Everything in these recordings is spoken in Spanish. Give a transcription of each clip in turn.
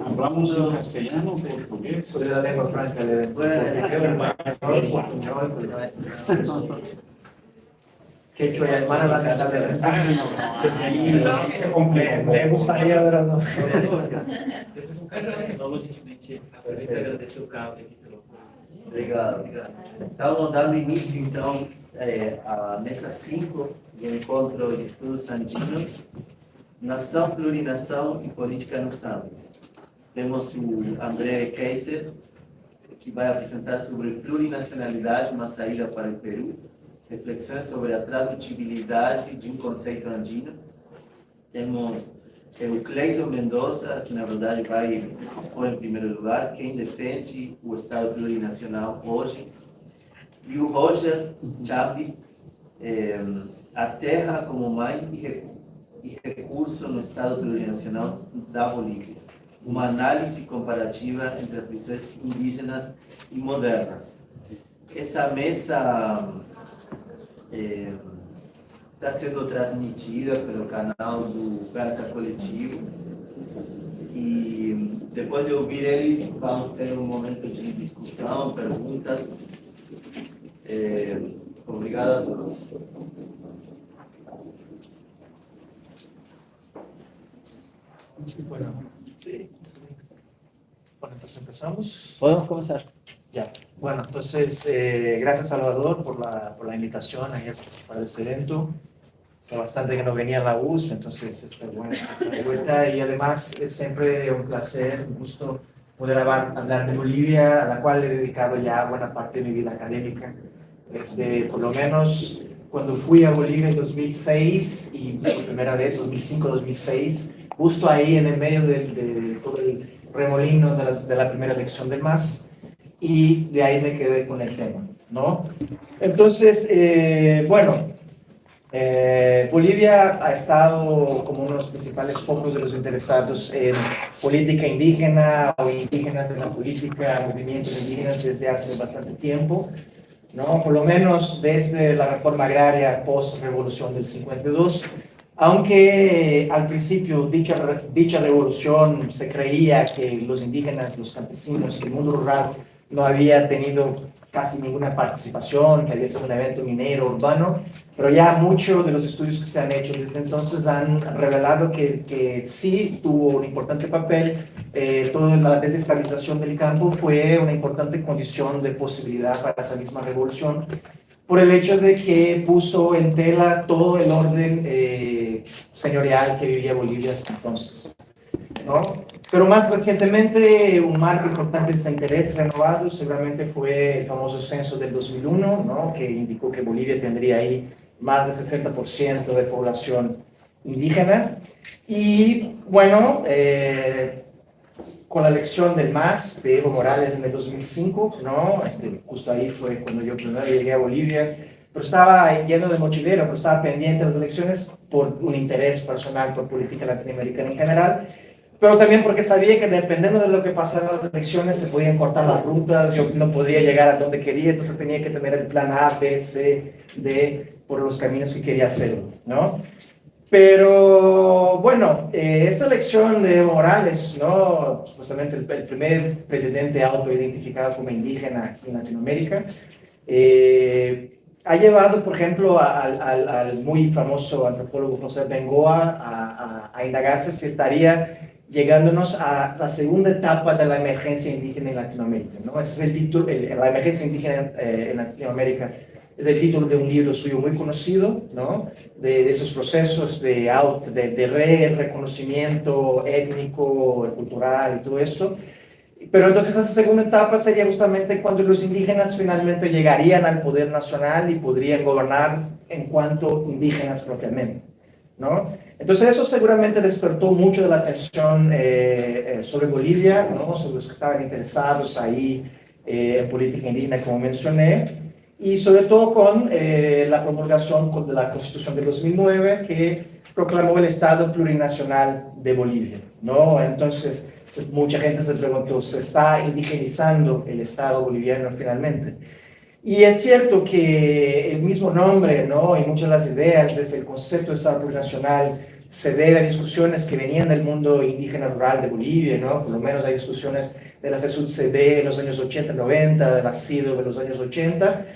Hablamos en castellano, portugués. Pues la lengua franca de quechua y alemana la cantar de me gustaría ver a los Obrigado. Estamos dando início, então, à mesa 5 do Encontro de Estudos Andinos, Nação, Plurinação e Política nos Andes. Temos o André Keiser, que vai apresentar sobre plurinacionalidade, uma saída para o Peru, reflexões sobre a tradutibilidade de um conceito andino. Temos o Cleiton Mendonça, que na verdade vai expor em primeiro lugar quem defende o Estado plurinacional hoje. E o Roger Chapi, a terra como mãe e recurso no Estado plurinacional da Bolívia. Uma análise comparativa entre as visões indígenas e modernas. Essa mesa está sendo transmitida pelo canal do Carta Coletivo e depois de ouvir eles vamos ter um momento de discussão, perguntas. Obrigado a todos. Bueno, entonces empezamos. Podemos comenzar. Ya. Bueno, entonces, gracias Salvador por la invitación ayer para este evento. Hace bastante que no venía a la USP, entonces está bueno estar de vuelta. Y además es siempre un placer, un gusto poder hablar de Bolivia, a la cual he dedicado ya buena parte de mi vida académica. Desde, por lo menos, cuando fui a Bolivia en 2006, y por primera vez, 2005-2006, justo ahí en el medio de todo el remolino de la primera elección del MAS, y de ahí me quedé con el tema, ¿no? Entonces, Bolivia ha estado como uno de los principales focos de los interesados en política indígena o indígenas en la política, movimientos indígenas desde hace bastante tiempo, ¿no? Por lo menos desde la reforma agraria post-revolución del 52, aunque al principio dicha revolución se creía que los indígenas, los campesinos, el mundo rural no había tenido casi ninguna participación, que había sido un evento minero urbano, pero ya muchos de los estudios que se han hecho desde entonces han revelado que sí tuvo un importante papel. Toda la desestabilización del campo fue una importante condición de posibilidad para esa misma revolución, por el hecho de que puso en tela todo el orden señorial que vivía Bolivia hasta entonces, ¿no? Pero más recientemente, un marco importante de ese interés renovado seguramente fue el famoso censo del 2001, ¿no? Que indicó que Bolivia tendría ahí más del 60% de población indígena. Y bueno, con la elección del MAS de Evo Morales en el 2005, ¿no? Justo ahí fue cuando yo primero llegué a Bolivia, pero estaba lleno de mochilero, pero estaba pendiente de las elecciones por un interés personal por política latinoamericana en general, pero también porque sabía que dependiendo de lo que pasara en las elecciones se podían cortar las rutas, yo no podría llegar a donde quería, entonces tenía que tener el plan A, B, C, D por los caminos que quería hacer, ¿no? Pero bueno, esta elección de Evo Morales, ¿no? Supuestamente el primer presidente autoidentificado como indígena aquí en Latinoamérica, ha llevado, por ejemplo, al muy famoso antropólogo José Bengoa a indagarse si estaría llegándonos a la segunda etapa de la emergencia indígena en Latinoamérica, ¿no? Ese es el título, la emergencia indígena en Latinoamérica es el título de un libro suyo muy conocido, ¿no? De esos procesos de reconocimiento étnico, cultural y todo eso. Pero entonces esa segunda etapa sería justamente cuando los indígenas finalmente llegarían al poder nacional y podrían gobernar en cuanto indígenas propiamente, ¿no? Entonces eso seguramente despertó mucho de la atención sobre Bolivia, ¿no? Sobre los que estaban interesados ahí en política indígena, como mencioné, y sobre todo con la promulgación de la Constitución de 2009 que proclamó el Estado plurinacional de Bolivia, ¿no? Entonces mucha gente se preguntó, ¿se está indigenizando el Estado boliviano finalmente? Y es cierto que el mismo nombre, ¿no? Y muchas de las ideas desde el concepto de Estado plurinacional se debe a discusiones que venían del mundo indígena rural de Bolivia, ¿no? Por lo menos hay discusiones de la CSUD-CD en los años 80, 90, de la CIDO de los años 80,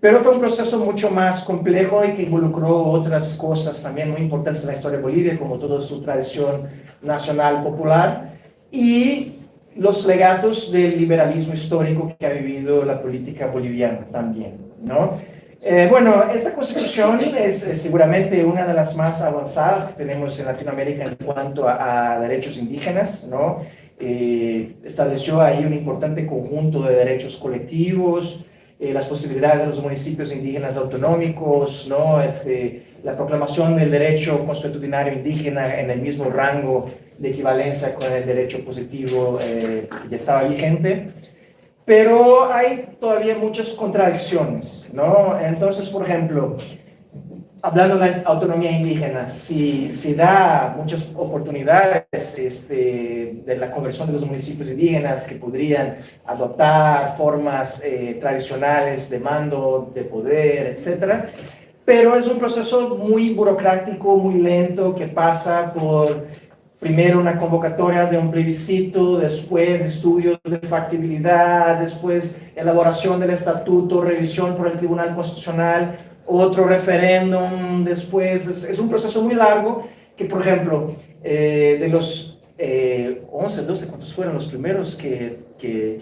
pero fue un proceso mucho más complejo y que involucró otras cosas también muy importantes en la historia de Bolivia, como toda su tradición nacional popular y los legados del liberalismo histórico que ha vivido la política boliviana también, ¿no? Bueno, esta constitución es seguramente una de las más avanzadas que tenemos en Latinoamérica en cuanto a derechos indígenas, ¿no? Estableció ahí un importante conjunto de derechos colectivos, las posibilidades de los municipios indígenas autonómicos, ¿no? La proclamación del derecho consuetudinario indígena en el mismo rango de equivalencia con el derecho positivo que ya estaba vigente. Pero hay todavía muchas contradicciones, ¿no? Entonces, por ejemplo, hablando de la autonomía indígena, si da muchas oportunidades de la conversión de los municipios indígenas que podrían adoptar formas tradicionales de mando, de poder, etcétera, pero es un proceso muy burocrático, muy lento, que pasa por primero una convocatoria de un plebiscito, después estudios de factibilidad, después elaboración del estatuto, revisión por el Tribunal Constitucional, otro referéndum, después es un proceso muy largo que, por ejemplo, de los 11, 12, ¿cuántos fueron los primeros que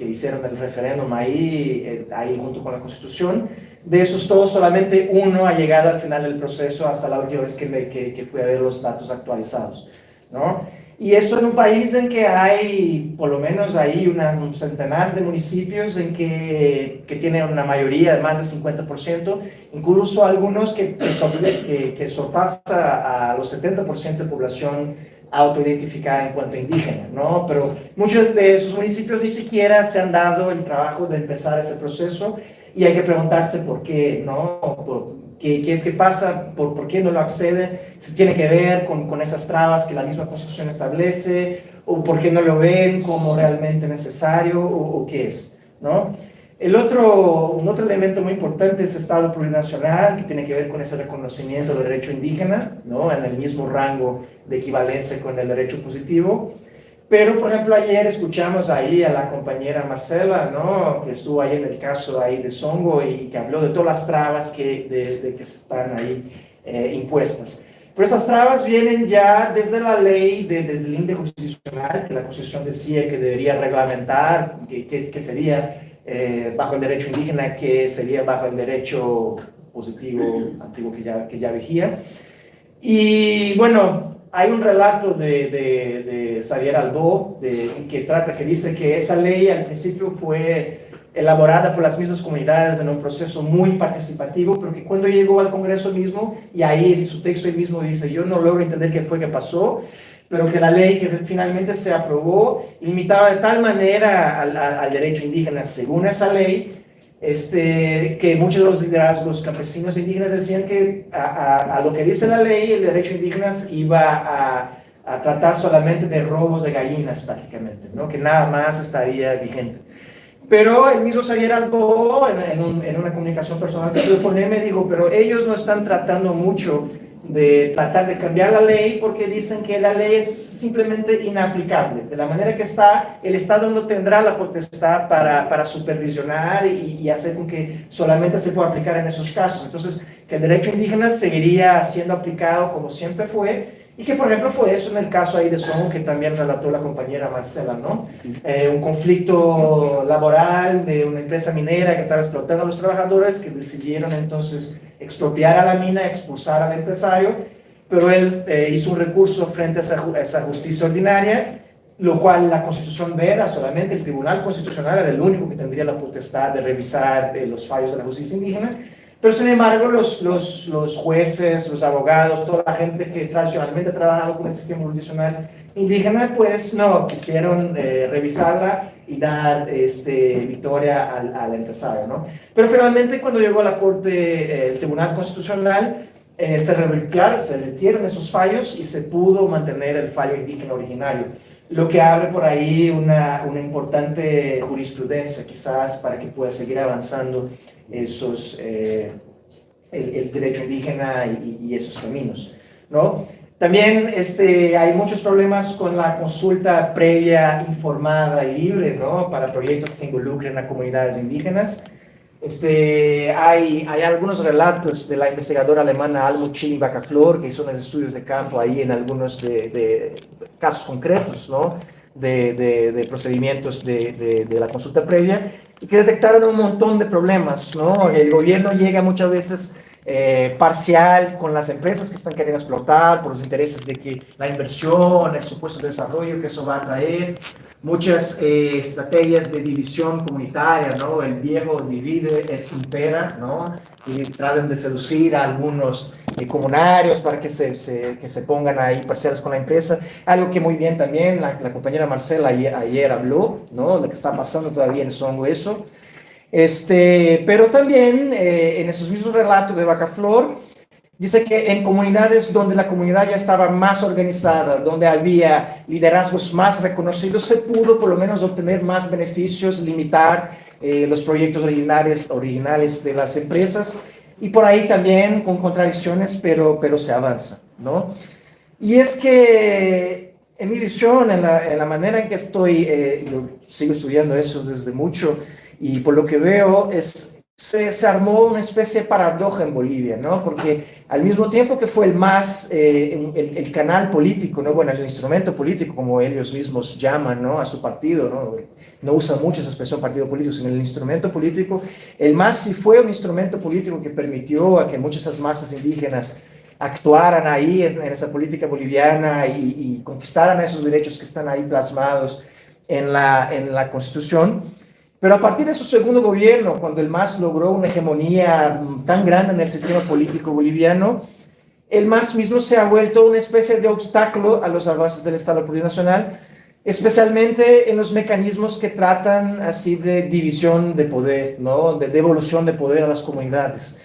hicieron el referéndum ahí junto con la Constitución? De esos todos, solamente uno ha llegado al final del proceso hasta la última vez que fui a ver los datos actualizados, ¿no? Y eso en un país en que hay, por lo menos ahí, un centenar de municipios en que tienen una mayoría de más del 50%, incluso algunos que sobrepasa a los 70% de población autoidentificada en cuanto a indígena, ¿no? Pero muchos de esos municipios ni siquiera se han dado el trabajo de empezar ese proceso y hay que preguntarse por qué, ¿no? ¿Qué es que pasa? ¿Por qué no lo accede? ¿Se tiene que ver con esas trabas que la misma Constitución establece? ¿O por qué no lo ven como realmente necesario? ¿O qué es? ¿No? Un otro elemento muy importante es el Estado plurinacional, que tiene que ver con ese reconocimiento del derecho indígena, ¿no? En el mismo rango de equivalencia con el derecho positivo. Pero, por ejemplo, ayer escuchamos ahí a la compañera Marcela, ¿no? Que estuvo ahí en el caso ahí de Songo y que habló de todas las trabas que están ahí impuestas. Pero esas trabas vienen ya desde la ley de deslinde constitucional, que la Constitución decía que debería reglamentar, que sería bajo el derecho indígena, que sería bajo el derecho positivo antiguo que ya vigía. Y bueno, hay un relato de Xavier Albó que dice que esa ley al principio fue elaborada por las mismas comunidades en un proceso muy participativo, pero que cuando llegó al Congreso mismo, y ahí en su texto él mismo dice, yo no logro entender qué fue que pasó, pero que la ley que finalmente se aprobó limitaba de tal manera al derecho indígena, según esa ley, que muchos de los liderazgos campesinos indígenas decían que a lo que dice la ley, el derecho indígena iba a tratar solamente de robos de gallinas prácticamente, ¿no? Que nada más estaría vigente. Pero el mismo Xavier Albó, en una comunicación personal que tuve con él, me dijo, pero ellos no están tratando mucho de tratar de cambiar la ley porque dicen que la ley es simplemente inaplicable. De la manera que está, el Estado no tendrá la potestad para supervisionar y hacer con que solamente se pueda aplicar en esos casos. Entonces, que el derecho indígena seguiría siendo aplicado como siempre fue, y que, por ejemplo, fue eso en el caso ahí de Songo, que también relató la compañera Marcela, ¿no? Un conflicto laboral de una empresa minera que estaba explotando a los trabajadores, que decidieron entonces expropiar a la mina, expulsar al empresario, pero él hizo un recurso frente a esa justicia ordinaria, lo cual la Constitución veda, solamente el Tribunal Constitucional era el único que tendría la potestad de revisar los fallos de la justicia indígena. Pero sin embargo, los jueces, los abogados, toda la gente que tradicionalmente ha trabajado con el sistema jurisdiccional indígena, pues no quisieron revisarla y dar victoria al empresario, ¿no? Pero finalmente, cuando llegó a la Corte, el Tribunal Constitucional, se revirtieron esos fallos y se pudo mantener el fallo indígena originario, lo que abre por ahí una importante jurisprudencia, quizás, para que pueda seguir avanzando el derecho indígena y esos caminos, ¿no? También hay muchos problemas con la consulta previa, informada y libre, ¿no? Para proyectos que involucren a comunidades indígenas. Hay algunos relatos de la investigadora alemana Almut Schilling-Bacaflor, que hizo unos estudios de campo ahí en algunos de casos concretos, ¿no? De procedimientos de la consulta previa, y que detectaron un montón de problemas, ¿no? El gobierno llega muchas veces parcial con las empresas que están queriendo explotar por los intereses de que la inversión, el supuesto desarrollo que eso va a traer, muchas estrategias de división comunitaria, ¿no? El viejo divide et impera, ¿no? Y tratan de seducir a algunos comunarios para que se pongan ahí parciales con la empresa. Algo que muy bien también la compañera Marcela ayer habló, ¿no? Lo que está pasando todavía en Songo eso. Pero también en esos mismos relatos de Bacaflor, dice que en comunidades donde la comunidad ya estaba más organizada, donde había liderazgos más reconocidos, se pudo por lo menos obtener más beneficios, limitar los proyectos originales de las empresas, y por ahí también con contradicciones, pero se avanza, ¿no? Y es que en mi visión, en la manera en que estoy, yo sigo estudiando eso desde mucho, y por lo que veo, se armó una especie de paradoja en Bolivia, ¿no? Porque al mismo tiempo que fue el canal político, ¿no? Bueno, el instrumento político, como ellos mismos llaman, ¿no? A su partido, ¿no? No usan mucho esa expresión partido político, sino el instrumento político. El MAS sí fue un instrumento político que permitió a que muchas de esas masas indígenas actuaran ahí en esa política boliviana y conquistaran esos derechos que están ahí plasmados en la Constitución. Pero a partir de su segundo gobierno, cuando el MAS logró una hegemonía tan grande en el sistema político boliviano, el MAS mismo se ha vuelto una especie de obstáculo a los avances del Estado plurinacional, especialmente en los mecanismos que tratan así de división de poder, ¿no? De devolución de poder a las comunidades.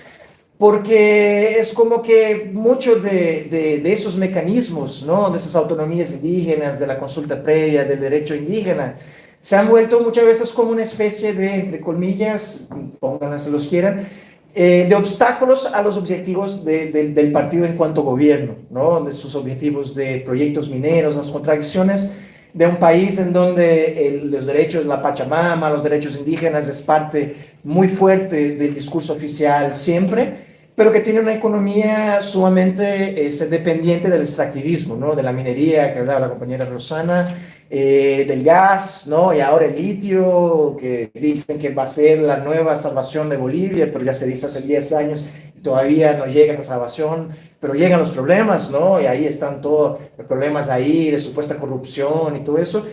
Porque es como que muchos de esos mecanismos, ¿no? De esas autonomías indígenas, de la consulta previa, del derecho indígena, se han vuelto muchas veces como una especie de, entre comillas, pónganlas si los quieran, de obstáculos a los objetivos del partido en cuanto a gobierno, ¿no? De sus objetivos de proyectos mineros, las contradicciones de un país en donde los derechos de la Pachamama, los derechos indígenas es parte muy fuerte del discurso oficial siempre, pero que tiene una economía sumamente dependiente del extractivismo, ¿no? De la minería, que hablaba la compañera Rosana, del gas, ¿no? Y ahora el litio, que dicen que va a ser la nueva salvación de Bolivia, pero ya se dice hace 10 años, y todavía no llega esa salvación, pero llegan los problemas, ¿no? Y ahí están todos los problemas ahí de supuesta corrupción y todo eso.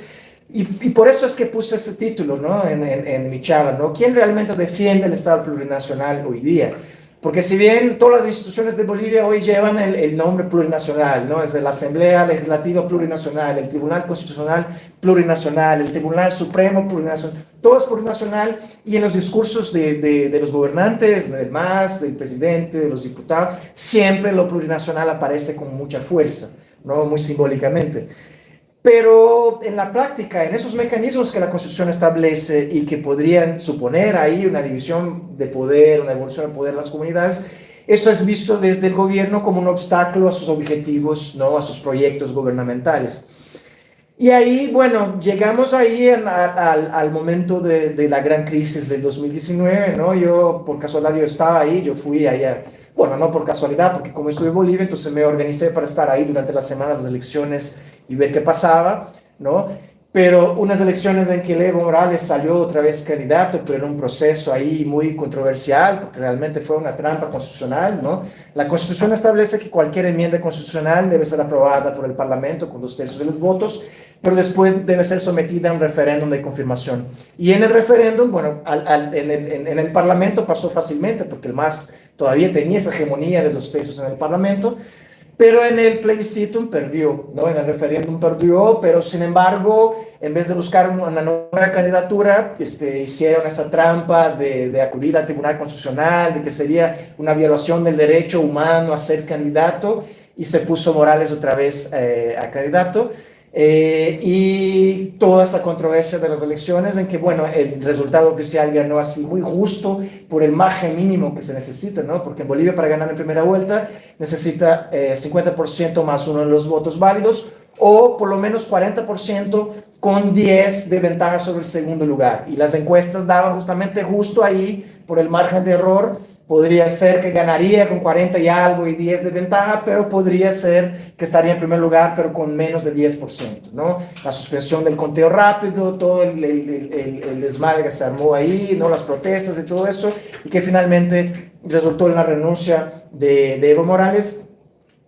Y por eso es que puse ese título, ¿no? En mi charla, ¿no? ¿Quién realmente defiende el Estado plurinacional hoy día? Porque si bien todas las instituciones de Bolivia hoy llevan el nombre plurinacional, ¿no? Es de la Asamblea Legislativa Plurinacional, el Tribunal Constitucional Plurinacional, el Tribunal Supremo Plurinacional, todo es plurinacional, y en los discursos de los gobernantes, del MAS, del presidente, de los diputados, siempre lo plurinacional aparece con mucha fuerza, ¿no? Muy simbólicamente. Pero en la práctica, en esos mecanismos que la Constitución establece y que podrían suponer ahí una división de poder, una evolución de poder de las comunidades, eso es visto desde el gobierno como un obstáculo a sus objetivos, ¿no? A sus proyectos gubernamentales. Y ahí, bueno, llegamos ahí al momento de la gran crisis del 2019, ¿no? Yo, por casualidad, yo estaba ahí, yo fui allá, bueno, no por casualidad, porque como estuve en Bolivia, entonces me organicé para estar ahí durante la semana de las elecciones y ver qué pasaba, ¿no? Pero unas elecciones en que Evo Morales salió otra vez candidato, pero en un proceso ahí muy controversial, porque realmente fue una trampa constitucional, ¿no? La Constitución establece que cualquier enmienda constitucional debe ser aprobada por el Parlamento con 2/3 de los votos, pero después debe ser sometida a un referéndum de confirmación. Y en el referéndum, bueno, en el Parlamento pasó fácilmente, porque el MAS todavía tenía esa hegemonía de 2/3 en el Parlamento, pero en el plebiscito perdió, ¿no? En el referéndum perdió, pero sin embargo, en vez de buscar una nueva candidatura, hicieron esa trampa de acudir al Tribunal Constitucional, de que sería una violación del derecho humano a ser candidato, y se puso Morales otra vez a candidato. y toda esa controversia de las elecciones en que, bueno, el resultado oficial ganó así muy justo por el margen mínimo que se necesita, ¿no? Porque en Bolivia para ganar en primera vuelta necesita 50% más uno de los votos válidos o por lo menos 40% con 10 de ventaja sobre el segundo lugar. Y las encuestas daban justamente justo ahí, por el margen de error, podría ser que ganaría con 40 y algo y 10 de ventaja, pero podría ser que estaría en primer lugar, pero con menos de 10%, ¿no? La suspensión del conteo rápido, todo el desmadre que se armó ahí, ¿no? Las protestas y todo eso, y que finalmente resultó en la renuncia de Evo Morales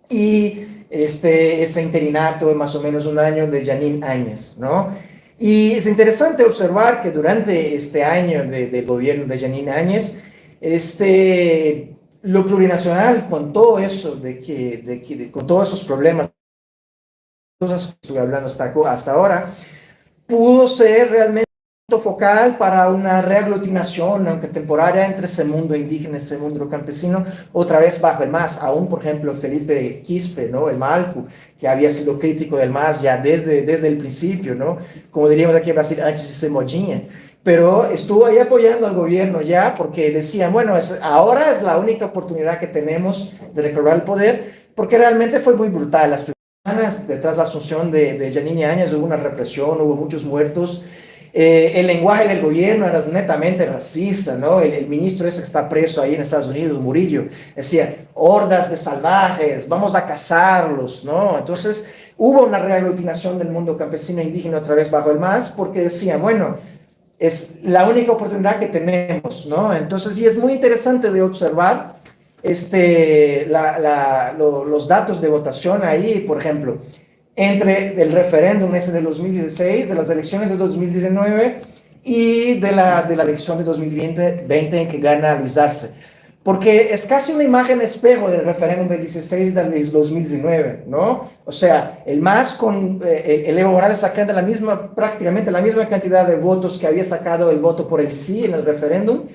y ese interinato de más o menos un año de Jeanine Áñez, ¿no? Y es interesante observar que durante este año del gobierno de Jeanine Áñez, lo plurinacional, con todo eso, con todos esos problemas, cosas que estoy hablando hasta ahora, pudo ser realmente un punto focal para una reaglutinación, aunque temporaria, entre ese mundo indígena y ese mundo campesino, otra vez bajo el MAS. Aún, por ejemplo, Felipe Quispe, ¿no? El Malcu, que había sido crítico del MAS ya desde el principio, ¿no? Como diríamos aquí en Brasil, antes de se modinha, pero estuvo ahí apoyando al gobierno ya, porque decían, bueno, ahora es la única oportunidad que tenemos de recobrar el poder, porque realmente fue muy brutal. Las primeras semanas, detrás de la asunción de Jeanine Áñez, hubo una represión, hubo muchos muertos. El lenguaje del gobierno era netamente racista, ¿no? El ministro ese que está preso ahí en Estados Unidos, Murillo, decía, hordas de salvajes, vamos a cazarlos, ¿no? Entonces, hubo una reaglutinación del mundo campesino e indígena otra vez bajo el MAS, porque decían, bueno, es la única oportunidad que tenemos, ¿no? Entonces, y es muy interesante de observar los datos de votación ahí, por ejemplo, entre el referéndum ese de 2016, de las elecciones de 2019 y de la elección de 2020 en que gana Luis Arce. Porque es casi una imagen espejo del referéndum del 16 y del 2019, ¿no? O sea, el MAS con el Evo Morales sacando prácticamente la misma cantidad de votos que había sacado el voto por el sí en el referéndum,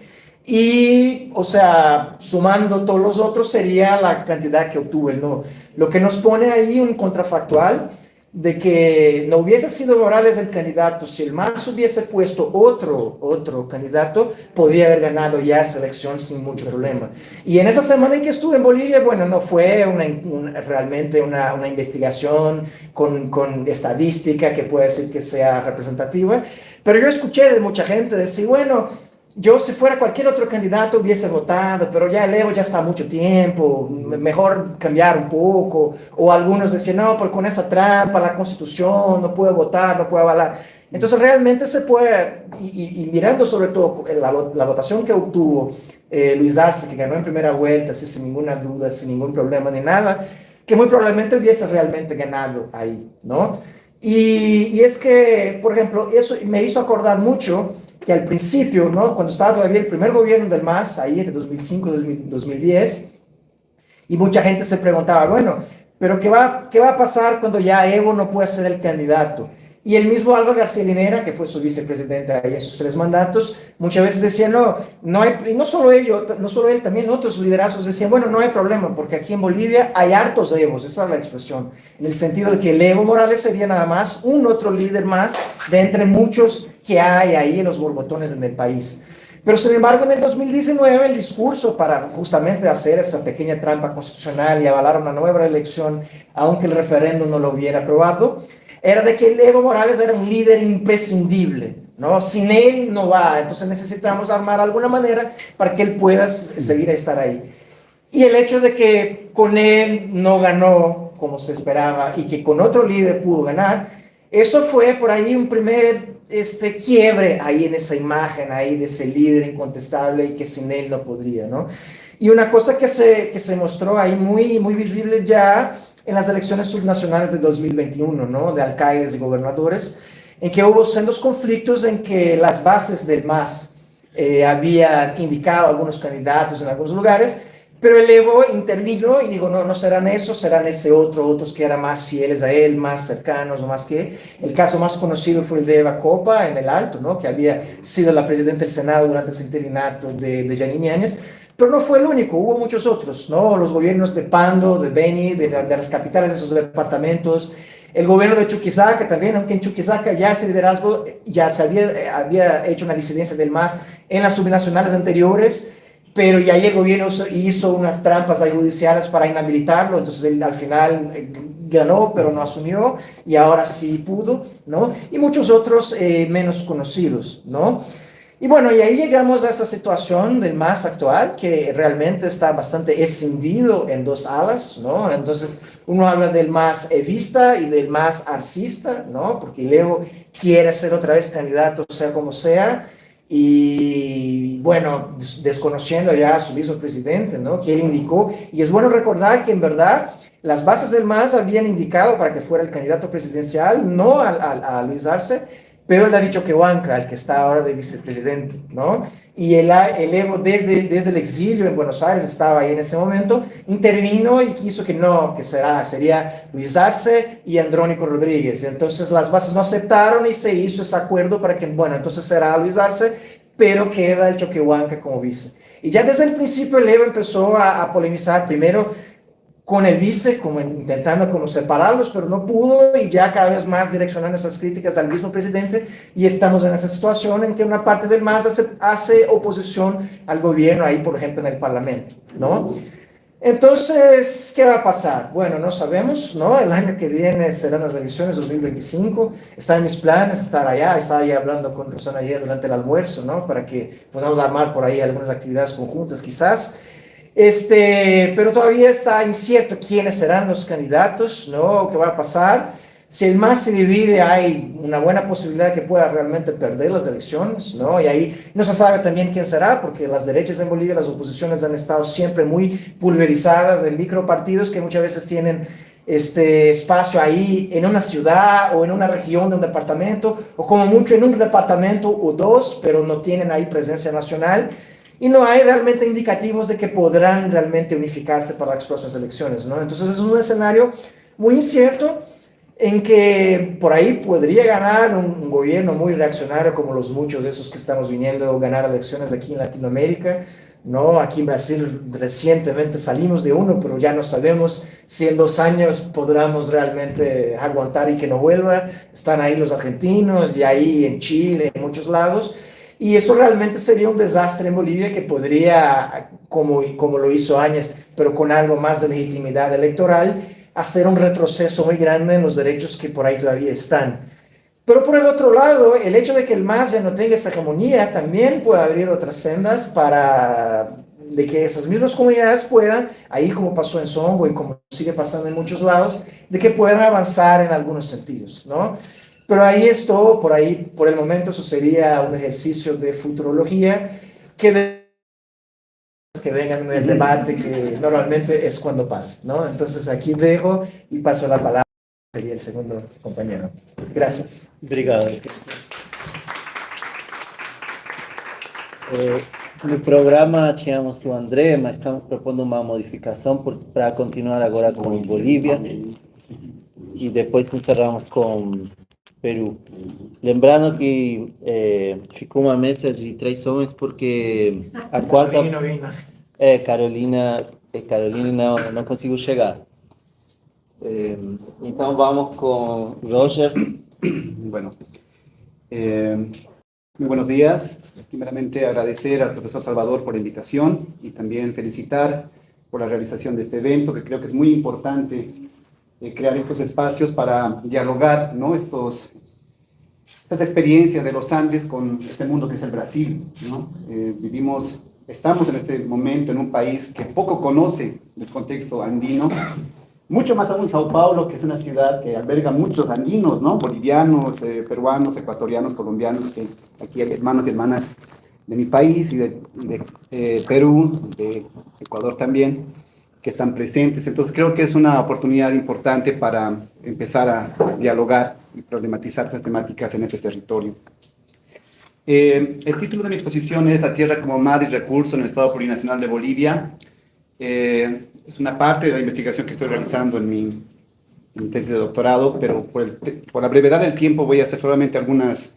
y, o sea, sumando todos los otros sería la cantidad que obtuvo el no. Lo que nos pone ahí un contrafactual de que no hubiese sido Morales el candidato, si el MAS hubiese puesto otro candidato, podría haber ganado ya esa elección sin mucho problema. Y en esa semana en que estuve en Bolivia, bueno, no fue realmente una investigación con estadística que puede decir que sea representativa, pero yo escuché de mucha gente decir, bueno, yo si fuera cualquier otro candidato hubiese votado, pero ya el Evo ya está mucho tiempo, mejor cambiar un poco. O algunos decían, no, porque con esa trampa, la Constitución, no puedo votar, no puedo avalar. Entonces realmente se puede, y mirando sobre todo la votación que obtuvo Luis Arce, que ganó en primera vuelta, así, sin ninguna duda, sin ningún problema ni nada, que muy probablemente hubiese realmente ganado ahí, ¿no? Y es que, por ejemplo, eso me hizo acordar mucho que al principio, ¿no? Cuando estaba todavía el primer gobierno del MAS, ahí entre 2005 y 2010, y mucha gente se preguntaba, bueno, pero ¿qué va a pasar cuando ya Evo no pueda ser el candidato? Y el mismo Álvaro García Linera, que fue su vicepresidente ahí en sus 3 mandatos, muchas veces decía, no hay, y no solo él, también otros liderazgos decían, bueno, no hay problema, porque aquí en Bolivia hay hartos Evos, esa es la expresión, en el sentido de que el Evo Morales sería nada más un otro líder más de entre muchos que hay ahí en los borbotones en el país. Pero sin embargo, en el 2019, el discurso para justamente hacer esa pequeña trampa constitucional y avalar una nueva elección, aunque el referéndum no lo hubiera aprobado, era de que Evo Morales era un líder imprescindible, ¿no? Sin él no va, entonces necesitamos armar alguna manera para que él pueda seguir a estar ahí. Y el hecho de que con él no ganó como se esperaba y que con otro líder pudo ganar, eso fue por ahí un primer quiebre ahí en esa imagen ahí de ese líder incontestable y que sin él no podría, ¿no? Y una cosa que se mostró ahí muy, muy visible ya en las elecciones subnacionales de 2021, ¿no? De alcaldes y gobernadores, en que hubo sendos conflictos en que las bases del MAS habían indicado algunos candidatos en algunos lugares, pero el Evo intervino y dijo, no serán esos, serán otros que eran más fieles a él, más cercanos o más que. El caso más conocido fue el de Eva Copa en el Alto, ¿no? Que había sido la presidenta del Senado durante ese interinato de Jeanine Áñez. Pero no fue el único, hubo muchos otros, ¿no? Los gobiernos de Pando, de Beni, de las capitales de esos departamentos, El gobierno de Chuquisaca también, aunque en Chuquisaca ya ese liderazgo ya se había hecho una disidencia del MAS en las subnacionales anteriores, pero ya ahí el gobierno hizo unas trampas ahí judiciales para inhabilitarlo, entonces él al final ganó, pero no asumió, y ahora sí pudo, ¿no? Y muchos otros menos conocidos, ¿no? Y bueno, y ahí llegamos a esa situación del MAS actual, que realmente está bastante escindido en dos alas, ¿no? Entonces, uno habla del MAS evista y del MAS arcista, ¿no? Porque Leo quiere ser otra vez candidato, sea como sea, y bueno, desconociendo ya a su vicepresidente, ¿no? Que él indicó, y es bueno recordar que en verdad las bases del MAS habían indicado para que fuera el candidato presidencial, no a Luis Arce, pero él ha dicho que Huanca, el que está ahora de vicepresidente, ¿no? Y el Evo desde el exilio en Buenos Aires, estaba ahí en ese momento, intervino y quiso que no, que sería Luis Arce y Andrónico Rodríguez. Entonces las bases no aceptaron y se hizo ese acuerdo para que, bueno, entonces será Luis Arce, pero queda el Choquehuanca como vice. Y ya desde el principio el Evo empezó a polemizar primero con el vice, como intentando como separarlos, pero no pudo, y ya cada vez más direccionando esas críticas al mismo presidente, y estamos en esa situación en que una parte del MAS hace oposición al gobierno ahí, por ejemplo, en el Parlamento, ¿no? Entonces, ¿qué va a pasar? Bueno, no sabemos, ¿no? El año que viene serán las elecciones 2025, está en mis planes estar allá, estaba ahí hablando con Rosana ayer durante el almuerzo, ¿no? Para que podamos armar por ahí algunas actividades conjuntas quizás. Pero todavía está incierto quiénes serán los candidatos, ¿no? ¿Qué va a pasar? Si el MAS se divide, hay una buena posibilidad de que pueda realmente perder las elecciones, ¿no? Y ahí no se sabe también quién será, porque las derechas en Bolivia, las oposiciones han estado siempre muy pulverizadas en micropartidos que muchas veces tienen espacio ahí en una ciudad o en una región de un departamento, o como mucho en un departamento o dos, pero no tienen ahí presencia nacional. Y no hay realmente indicativos de que podrán realmente unificarse para las próximas elecciones, ¿no? Entonces es un escenario muy incierto en que por ahí podría ganar un gobierno muy reaccionario como los muchos de esos que estamos viniendo a ganar elecciones aquí en Latinoamérica, ¿no? Aquí en Brasil recientemente salimos de uno, pero ya no sabemos si en 2 años podremos realmente aguantar y que no vuelva. Están ahí los argentinos y ahí en Chile, en muchos lados. Y eso realmente sería un desastre en Bolivia que podría, como lo hizo Áñez, pero con algo más de legitimidad electoral, hacer un retroceso muy grande en los derechos que por ahí todavía están. Pero por el otro lado, el hecho de que el MAS ya no tenga esa hegemonía también puede abrir otras sendas para de que esas mismas comunidades puedan, ahí como pasó en Songo y como sigue pasando en muchos lados, de que puedan avanzar en algunos sentidos, ¿no? Pero ahí es todo, por ahí, por el momento, eso sería un ejercicio de futurología que vengan en el debate, que normalmente es cuando pasa, ¿no? Entonces aquí dejo y paso la palabra y el segundo compañero. Gracias. Obrigado. No programa tínhamos o André, mas estamos propondo uma modificação para continuar agora com Bolívia e depois encerramos com Peru. Lembrando que ficou uma mesa de 3 homens porque a quarta Carolina não conseguiu chegar. Então vamos con Roger. Bueno, muy buenos días. Primeramente agradecer al profesor Salvador por la invitación y también felicitar por la realización de este evento, que creo que es muy importante crear estos espacios para dialogar, ¿no? Estas experiencias de los Andes con este mundo que es el Brasil, ¿no? Estamos en este momento en un país que poco conoce el contexto andino, mucho más aún Sao Paulo, que es una ciudad que alberga muchos andinos, ¿no? Bolivianos, peruanos, ecuatorianos, colombianos, que aquí hay hermanos y hermanas de mi país y de Perú, de Ecuador también, que están presentes. Entonces creo que es una oportunidad importante para empezar a dialogar y problematizar esas temáticas en este territorio. El título de mi exposición es La tierra como madre y recurso en el Estado Plurinacional de Bolivia. Es una parte de la investigación que estoy realizando en mi tesis de doctorado, pero por la brevedad del tiempo voy a hacer solamente algunas,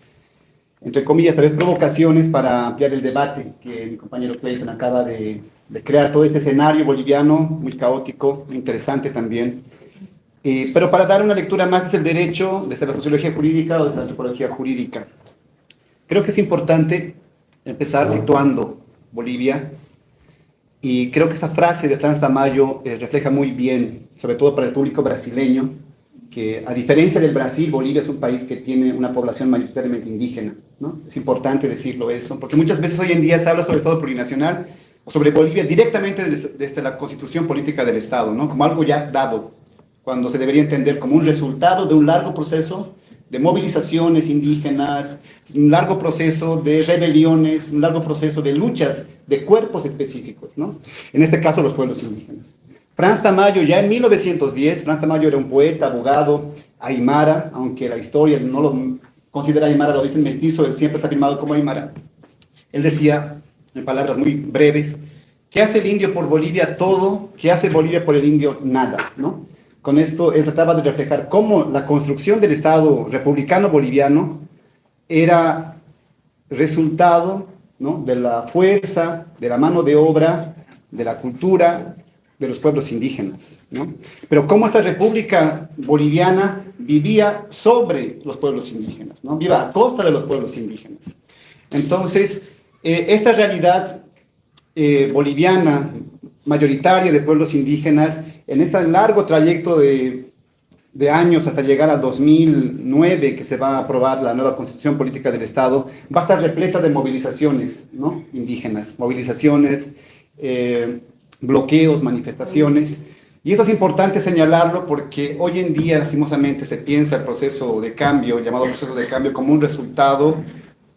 entre comillas, tal vez provocaciones para ampliar el debate que mi compañero Clayton acaba de crear, todo este escenario boliviano muy caótico, muy interesante también, Pero para dar una lectura más desde el derecho, desde la sociología jurídica o desde la antropología jurídica, creo que es importante empezar situando Bolivia, y creo que esta frase de Franz Tamayo refleja muy bien, sobre todo para el público brasileño, que a diferencia del Brasil, Bolivia es un país que tiene una población mayoritariamente indígena, ¿no? Es importante decirlo eso, porque muchas veces hoy en día se habla sobre el Estado plurinacional o sobre Bolivia directamente desde la constitución política del Estado, ¿no? Como algo ya dado, cuando se debería entender como un resultado de un largo proceso de movilizaciones indígenas, un largo proceso de rebeliones, un largo proceso de luchas de cuerpos específicos, ¿no? En este caso, los pueblos indígenas. Franz Tamayo, ya en 1910, Franz Tamayo era un poeta, abogado, aymara, aunque la historia no lo considera aymara, lo dicen mestizo, él siempre se ha afirmado como aymara. Él decía, en palabras muy breves, ¿qué hace el indio por Bolivia? Todo. ¿Qué hace Bolivia por el indio? Nada, ¿no? Con esto él trataba de reflejar cómo la construcción del Estado republicano boliviano era resultado, ¿no?, de la fuerza, de la mano de obra, de la cultura de los pueblos indígenas, ¿no? Pero cómo esta república boliviana vivía sobre los pueblos indígenas, ¿no? Vivía a costa de los pueblos indígenas. Entonces, esta realidad boliviana mayoritaria de pueblos indígenas, en este largo trayecto de años hasta llegar a 2009, que se va a aprobar la nueva Constitución Política del Estado, va a estar repleta de movilizaciones, ¿no?, indígenas, movilizaciones, bloqueos, manifestaciones. Y esto es importante señalarlo porque hoy en día, lastimosamente, se piensa el proceso de cambio, el llamado proceso de cambio, como un resultado,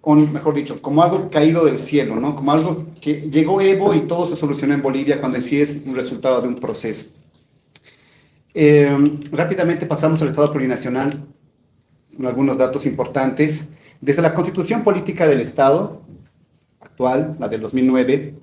o mejor dicho, como algo caído del cielo, ¿no?, como algo que llegó Evo y todo se solucionó en Bolivia, cuando en sí es un resultado de un proceso. Rápidamente pasamos al Estado plurinacional, con algunos datos importantes. Desde la Constitución Política del Estado actual, la del 2009,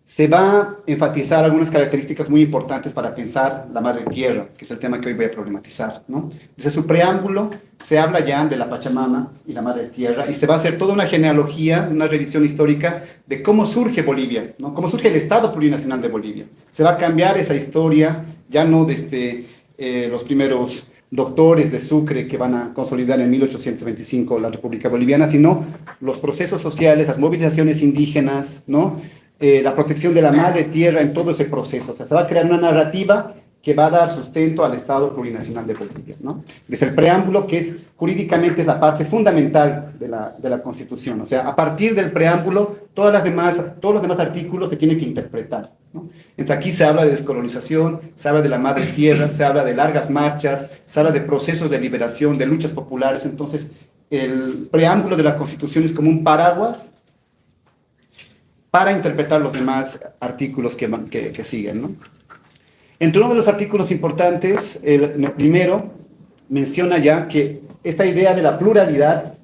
se va a enfatizar algunas características muy importantes para pensar la madre tierra, que es el tema que hoy voy a problematizar, ¿no? Desde su preámbulo se habla ya de la Pachamama y la madre tierra, y se va a hacer toda una genealogía, una revisión histórica de cómo surge Bolivia, ¿no?, cómo surge el Estado plurinacional de Bolivia. Se va a cambiar esa historia, ya no desde los primeros doctores de Sucre que van a consolidar en 1825 la República Boliviana, sino los procesos sociales, las movilizaciones indígenas, ¿no?, la protección de la madre tierra en todo ese proceso. O sea, se va a crear una narrativa que va a dar sustento al Estado plurinacional de Bolivia, ¿no? Desde el preámbulo, que es jurídicamente es la parte fundamental de la Constitución. O sea, a partir del preámbulo, todos los demás artículos se tienen que interpretar, ¿no? Entonces aquí se habla de descolonización, se habla de la madre tierra, se habla de largas marchas, se habla de procesos de liberación, de luchas populares. Entonces, el preámbulo de la Constitución es como un paraguas para interpretar los demás artículos que siguen, ¿no? Entre uno de los artículos importantes, el primero, menciona ya que esta idea de la pluralidad,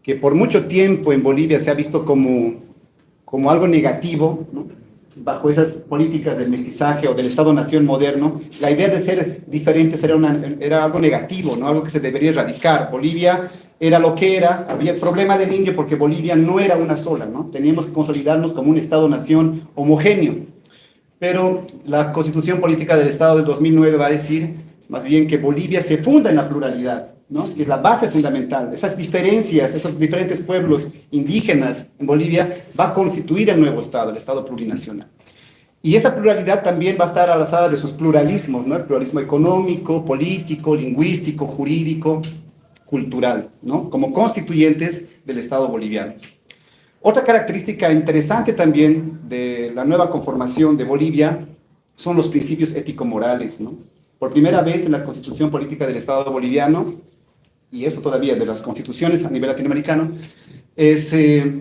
que por mucho tiempo en Bolivia se ha visto como algo negativo, ¿no?, bajo esas políticas del mestizaje o del Estado-nación moderno, la idea de ser diferentes era algo negativo, ¿no?, algo que se debería erradicar. Bolivia era lo que era, había el problema del indio porque Bolivia no era una sola, ¿no? Teníamos que consolidarnos como un Estado-nación homogéneo. Pero la Constitución Política del Estado del 2009 va a decir más bien que Bolivia se funda en la pluralidad, ¿no?, que es la base fundamental. Esas diferencias, esos diferentes pueblos indígenas en Bolivia va a constituir el nuevo Estado, el Estado plurinacional. Y esa pluralidad también va a estar abrazada de sus pluralismos, ¿no?, el pluralismo económico, político, lingüístico, jurídico, cultural, ¿no?, como constituyentes del Estado boliviano. Otra característica interesante también de la nueva conformación de Bolivia son los principios ético-morales, ¿no? Por primera vez en la Constitución Política del Estado boliviano, y eso todavía de las constituciones a nivel latinoamericano, se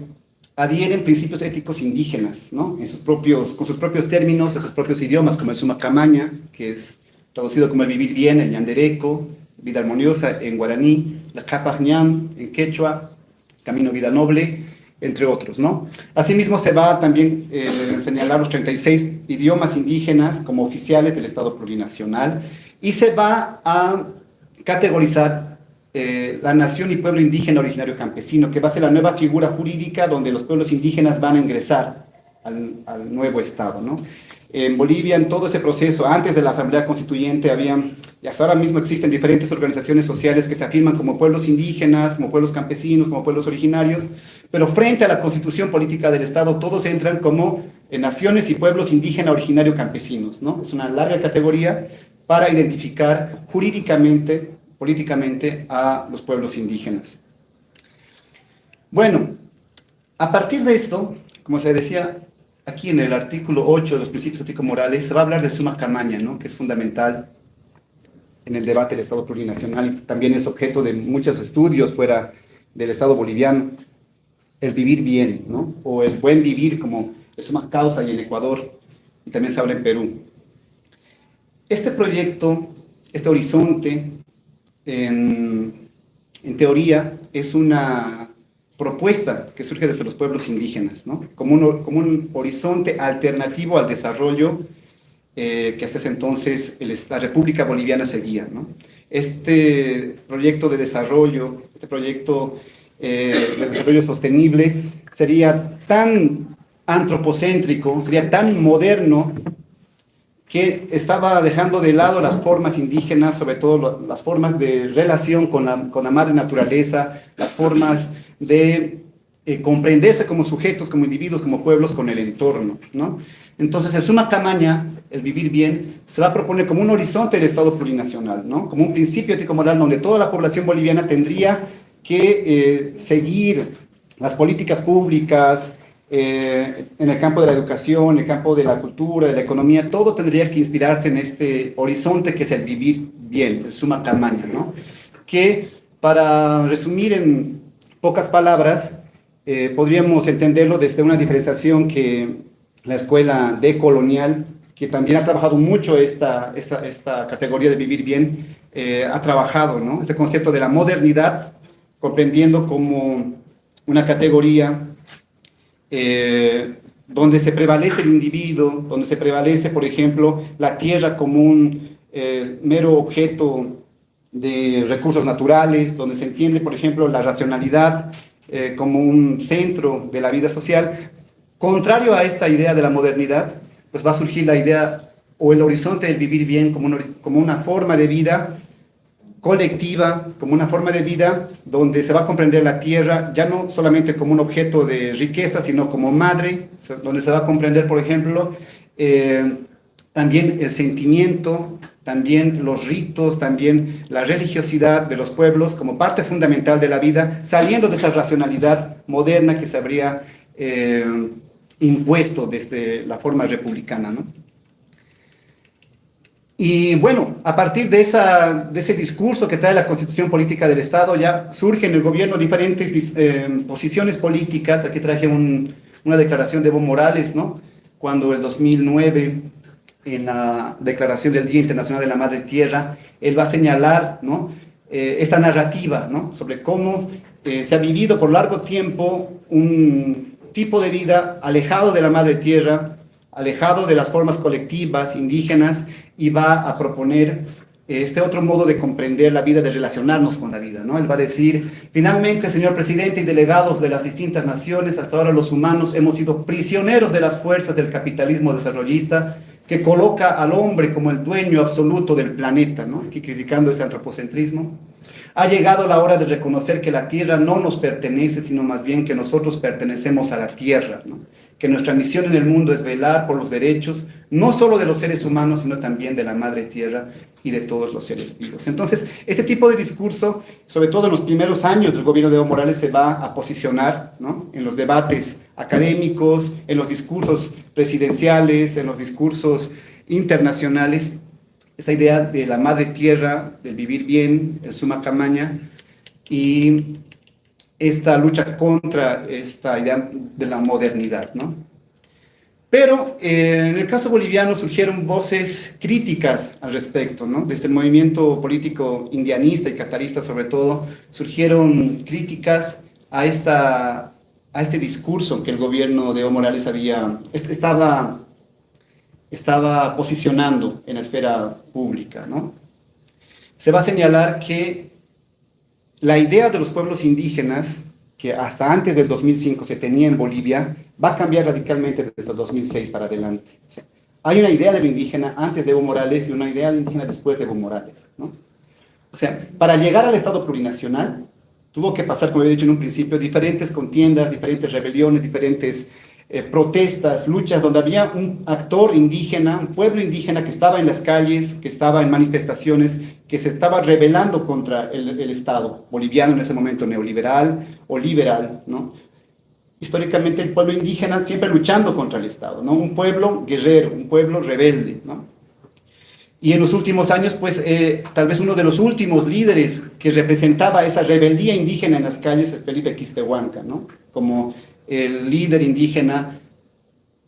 adhieren principios éticos indígenas, ¿no?, con sus propios términos, en sus propios idiomas, como el Sumacamaña, que es traducido como el vivir bien en ñandereco, vida armoniosa en guaraní, la Capajñán en quechua, camino vida noble, entre otros, ¿no? Asimismo, se va también a señalar los 36 idiomas indígenas como oficiales del Estado plurinacional, y se va a categorizar la nación y pueblo indígena originario campesino, que va a ser la nueva figura jurídica donde los pueblos indígenas van a ingresar al nuevo Estado, ¿no? En Bolivia, en todo ese proceso, antes de la Asamblea Constituyente, y hasta ahora mismo existen diferentes organizaciones sociales que se afirman como pueblos indígenas, como pueblos campesinos, como pueblos originarios, pero frente a la Constitución Política del Estado, todos entran como naciones y pueblos indígena, originario, campesinos, ¿no? Es una larga categoría para identificar jurídicamente, políticamente a los pueblos indígenas. Bueno, a partir de esto, como se decía, aquí en el artículo 8 de los principios ético-morales se va a hablar de suma camaña, ¿no? Que es fundamental en el debate del Estado plurinacional y también es objeto de muchos estudios fuera del Estado boliviano, el vivir bien, ¿no? O el buen vivir, como es suma causa y en Ecuador, y también se habla en Perú. Este proyecto, este horizonte, en teoría, es una propuesta que surge desde los pueblos indígenas, ¿no? Como un horizonte alternativo al desarrollo que hasta ese entonces la República Boliviana seguía, ¿no? Este proyecto de desarrollo, este proyecto de desarrollo sostenible sería tan antropocéntrico, sería tan moderno, que estaba dejando de lado las formas indígenas, sobre todo las formas de relación con la madre naturaleza, las formas de comprenderse como sujetos, como individuos, como pueblos con el entorno, ¿no? Entonces, el suma camaña, el vivir bien, se va a proponer como un horizonte del Estado plurinacional, ¿no? Como un principio ético-moral donde toda la población boliviana tendría que seguir las políticas públicas, en el campo de la educación, en el campo de la cultura, de la economía, todo tendría que inspirarse en este horizonte que es el vivir bien, el suma camaña, ¿no? Que, para resumir en pocas palabras, podríamos entenderlo desde una diferenciación que la escuela decolonial, que también ha trabajado mucho esta categoría de vivir bien, ha trabajado, ¿no? Este concepto de la modernidad, comprendiendo como una categoría donde se prevalece el individuo, donde se prevalece, por ejemplo, la tierra como un mero objeto de recursos naturales, donde se entiende, por ejemplo, la racionalidad como un centro de la vida social. Contrario a esta idea de la modernidad, pues va a surgir la idea o el horizonte del vivir bien como una forma de vida colectiva, como una forma de vida donde se va a comprender la tierra ya no solamente como un objeto de riqueza, sino como madre, donde se va a comprender, por ejemplo, también el sentimiento, también los ritos, también la religiosidad de los pueblos como parte fundamental de la vida, saliendo de esa racionalidad moderna que se habría impuesto desde la forma republicana, ¿no? Y bueno, a partir de ese discurso que trae la Constitución Política del Estado, ya surgen en el gobierno diferentes posiciones políticas. Aquí traje una declaración de Evo Morales, ¿no? Cuando en el 2009, en la declaración del Día Internacional de la Madre Tierra, él va a señalar, ¿no? Esta narrativa, ¿no? Sobre cómo se ha vivido por largo tiempo un tipo de vida alejado de la Madre Tierra, alejado de las formas colectivas indígenas, y va a proponer este otro modo de comprender la vida, de relacionarnos con la vida, ¿no? Él va a decir: finalmente, señor presidente y delegados de las distintas naciones, hasta ahora los humanos hemos sido prisioneros de las fuerzas del capitalismo desarrollista que coloca al hombre como el dueño absoluto del planeta, ¿no? Aquí criticando ese antropocentrismo. Ha llegado la hora de reconocer que la tierra no nos pertenece, sino más bien que nosotros pertenecemos a la tierra, ¿no? Que nuestra misión en el mundo es velar por los derechos, no solo de los seres humanos, sino también de la madre tierra y de todos los seres vivos. Entonces, este tipo de discurso, sobre todo en los primeros años del gobierno de Evo Morales, se va a posicionar, ¿no? En los debates académicos, en los discursos presidenciales, en los discursos internacionales. Esta idea de la madre tierra, del vivir bien, el suma camaña, y esta lucha contra esta idea de la modernidad, ¿no? Pero en el caso boliviano surgieron voces críticas al respecto, ¿no? Desde el movimiento político indianista y catarista, sobre todo, surgieron críticas a este discurso que el gobierno de Evo Morales estaba posicionando en la esfera pública, ¿no? Se va a señalar que la idea de los pueblos indígenas que hasta antes del 2005 se tenía en Bolivia, va a cambiar radicalmente desde el 2006 para adelante. O sea, hay una idea de lo indígena antes de Evo Morales y una idea de indígena después de Evo Morales, ¿no? O sea, para llegar al Estado plurinacional, tuvo que pasar, como he dicho en un principio, diferentes contiendas, diferentes rebeliones, diferentes protestas, luchas, donde había un actor indígena, un pueblo indígena que estaba en las calles, que estaba en manifestaciones, que se estaba rebelando contra el Estado boliviano en ese momento neoliberal o liberal, ¿no? Históricamente el pueblo indígena siempre luchando contra el Estado, ¿no? Un pueblo guerrero, un pueblo rebelde, ¿no? Y en los últimos años, pues, tal vez uno de los últimos líderes que representaba esa rebeldía indígena en las calles es Felipe Quispehuanca, ¿no? Como el líder indígena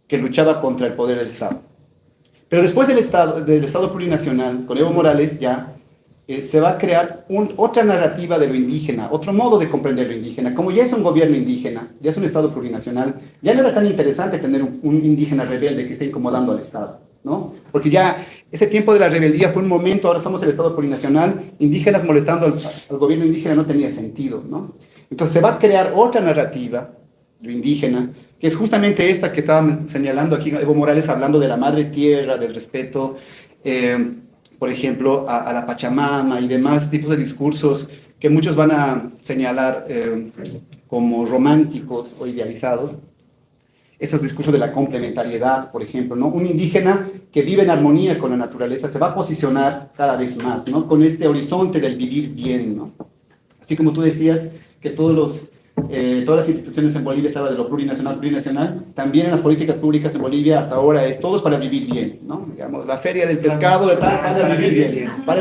que luchaba contra el poder del Estado. Pero después del Estado plurinacional, con Evo Morales ya, se va a crear otra narrativa de lo indígena, otro modo de comprender lo indígena. Como ya es un gobierno indígena, ya es un Estado plurinacional, ya no era tan interesante tener un indígena rebelde que esté incomodando al Estado, ¿no? Porque ya ese tiempo de la rebeldía fue un momento, ahora somos el Estado plurinacional, indígenas molestando al gobierno indígena no tenía sentido, ¿no? Entonces se va a crear otra narrativa, lo indígena, que es justamente esta que estaba señalando aquí Evo Morales, hablando de la madre tierra, del respeto, por ejemplo, a la Pachamama y demás tipos de discursos que muchos van a señalar como románticos o idealizados. Estos discursos de la complementariedad, por ejemplo, ¿no? Un indígena que vive en armonía con la naturaleza se va a posicionar cada vez más, ¿no? Con este horizonte del vivir bien, ¿no? Así como tú decías que todas las instituciones en Bolivia se habla de lo plurinacional, también en las políticas públicas en Bolivia hasta ahora es todos para vivir bien, ¿no? Digamos, la feria del pescado, para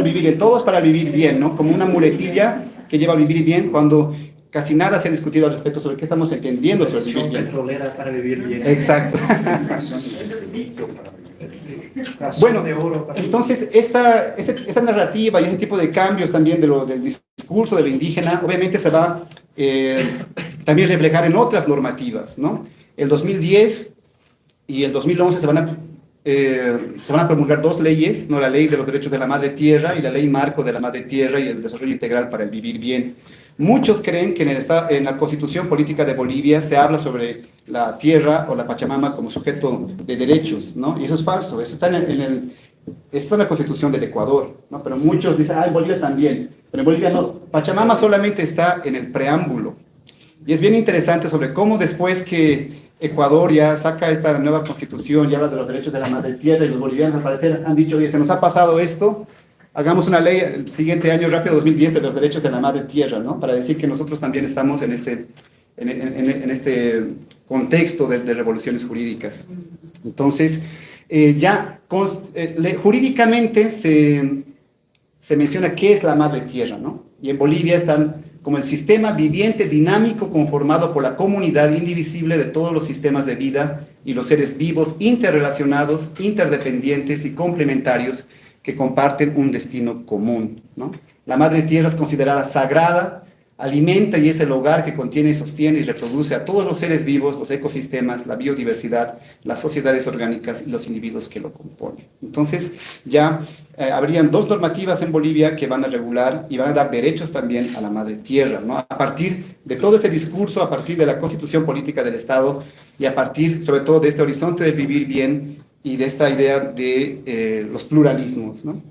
vivir bien, todos para vivir bien, ¿no? Como una muletilla que lleva a vivir bien cuando casi nada se ha discutido al respecto sobre qué estamos entendiendo sobre vivir bien. Petrolera para vivir bien. Exacto. Bueno, entonces esta narrativa y ese tipo de cambios también del discurso de lo indígena obviamente se va también reflejar en otras normativas, ¿no? El 2010 y el 2011 se van a promulgar dos leyes, ¿no? La ley de los derechos de la madre tierra y la ley marco de la madre tierra y el desarrollo integral para el vivir bien. Muchos creen que en la Constitución Política de Bolivia se habla sobre la tierra o la Pachamama como sujeto de derechos, ¿no? Y eso es falso, eso está en la Constitución del Ecuador, ¿no? Pero muchos dicen, en Bolivia también, pero en Bolivia no. Pachamama solamente está en el preámbulo. Y es bien interesante sobre cómo después que Ecuador ya saca esta nueva Constitución y habla de los derechos de la madre tierra y los bolivianos al parecer han dicho, oye, se nos ha pasado esto, hagamos una ley el siguiente año, rápido 2010, de los derechos de la madre tierra, ¿no? Para decir que nosotros también estamos en este contexto de revoluciones jurídicas. Entonces, jurídicamente se menciona qué es la madre tierra, ¿no? Y en Bolivia están como el sistema viviente dinámico conformado por la comunidad indivisible de todos los sistemas de vida y los seres vivos interrelacionados, interdependientes y complementarios que comparten un destino común, ¿no? La madre tierra es considerada sagrada, alimenta y es el hogar que contiene, sostiene y reproduce a todos los seres vivos, los ecosistemas, la biodiversidad, las sociedades orgánicas y los individuos que lo componen. Entonces, ya habrían dos normativas en Bolivia que van a regular y van a dar derechos también a la madre tierra, ¿no? A partir de todo ese discurso, a partir de la Constitución Política del Estado y a partir, sobre todo, de este horizonte de vivir bien y de esta idea de los pluralismos, ¿no?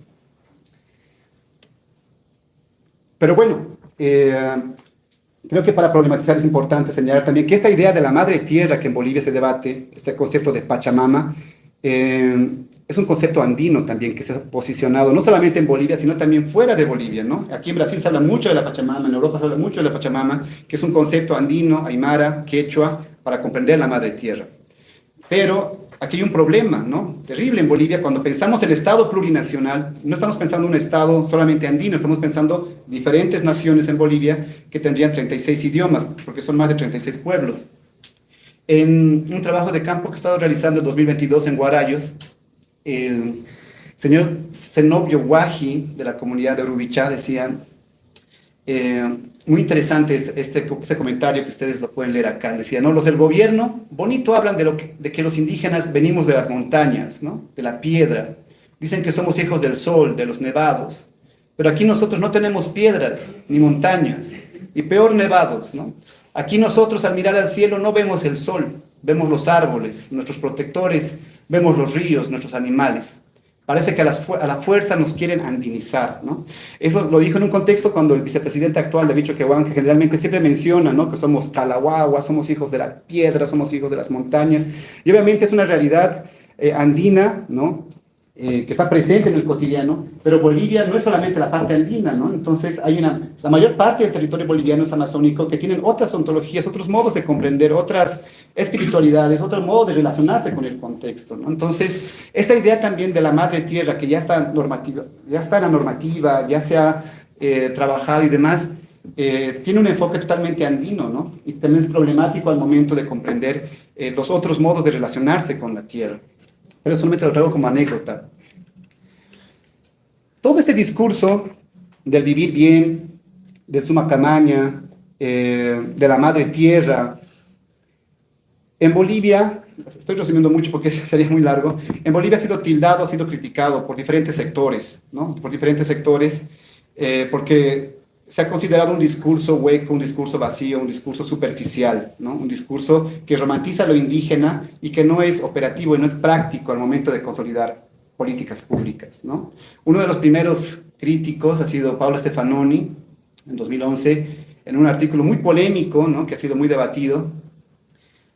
Pero bueno, creo que para problematizar es importante señalar también que esta idea de la madre tierra que en Bolivia se debate, este concepto de Pachamama, es un concepto andino también que se ha posicionado no solamente en Bolivia, sino también fuera de Bolivia, ¿no? Aquí en Brasil se habla mucho de la Pachamama, en Europa se habla mucho de la Pachamama, que es un concepto andino, aymara, quechua, para comprender la madre tierra. Pero aquí hay un problema, ¿no? Terrible en Bolivia. Cuando pensamos el Estado plurinacional, no estamos pensando un Estado solamente andino, estamos pensando diferentes naciones en Bolivia que tendrían 36 idiomas, porque son más de 36 pueblos. En un trabajo de campo que he estado realizando en 2022 en Guarayos, el señor Zenobio Guaji, de la comunidad de Urubichá, decía, muy interesante este comentario que ustedes lo pueden leer acá, decía, ¿no? Los del gobierno, bonito hablan de que los indígenas venimos de las montañas, ¿no? De la piedra, dicen que somos hijos del sol, de los nevados, pero aquí nosotros no tenemos piedras ni montañas, y peor nevados, ¿no? Aquí nosotros al mirar al cielo no vemos el sol, vemos los árboles, nuestros protectores, vemos los ríos, nuestros animales. Parece que a la fuerza nos quieren andinizar, ¿no? Eso lo dijo en un contexto cuando el vicepresidente actual, David Choquehuanca, que generalmente siempre menciona, ¿no?, que somos Calahuagua, somos hijos de la piedra, somos hijos de las montañas. Y obviamente es una realidad andina, ¿no?, que está presente en el cotidiano, pero Bolivia no es solamente la parte andina, ¿no? Entonces la mayor parte del territorio boliviano es amazónico, que tienen otras ontologías, otros modos de comprender, otras espiritualidades, otro modo de relacionarse con el contexto, ¿no? Entonces, esta idea también de la madre tierra, que ya está en la normativa, ya se ha trabajado y demás, tiene un enfoque totalmente andino, ¿no? Y también es problemático al momento de comprender los otros modos de relacionarse con la tierra. Pero solamente lo traigo como anécdota. Todo este discurso del vivir bien, del suma camaña, de la madre tierra, en Bolivia, estoy resumiendo mucho porque sería muy largo, en Bolivia ha sido tildado, ha sido criticado por diferentes sectores, ¿no? Por diferentes sectores, porque se ha considerado un discurso hueco, un discurso vacío, un discurso superficial, ¿no? Un discurso que romantiza lo indígena y que no es operativo y no es práctico al momento de consolidar políticas públicas, ¿no? Uno de los primeros críticos ha sido Paulo Stefanoni, en 2011, en un artículo muy polémico, ¿no?, que ha sido muy debatido,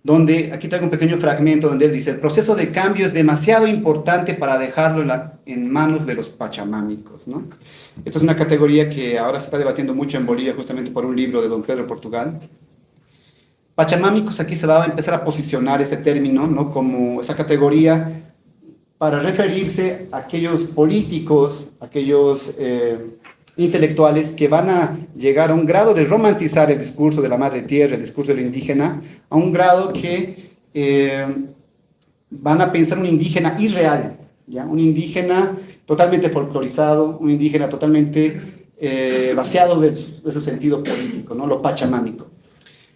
donde, aquí traigo un pequeño fragmento donde él dice: el proceso de cambio es demasiado importante para dejarlo en manos de los pachamámicos, ¿no? Esto es una categoría que ahora se está debatiendo mucho en Bolivia, justamente por un libro de don Pedro Portugal. Pachamámicos, aquí se va a empezar a posicionar este término, ¿no?, como esa categoría para referirse a aquellos políticos, aquellos intelectuales que van a llegar a un grado de romantizar el discurso de la madre tierra, el discurso de lo indígena, a un grado que van a pensar un indígena irreal, ¿ya? Un indígena totalmente folclorizado, un indígena totalmente vaciado de su sentido político, ¿no?, lo pachamámico.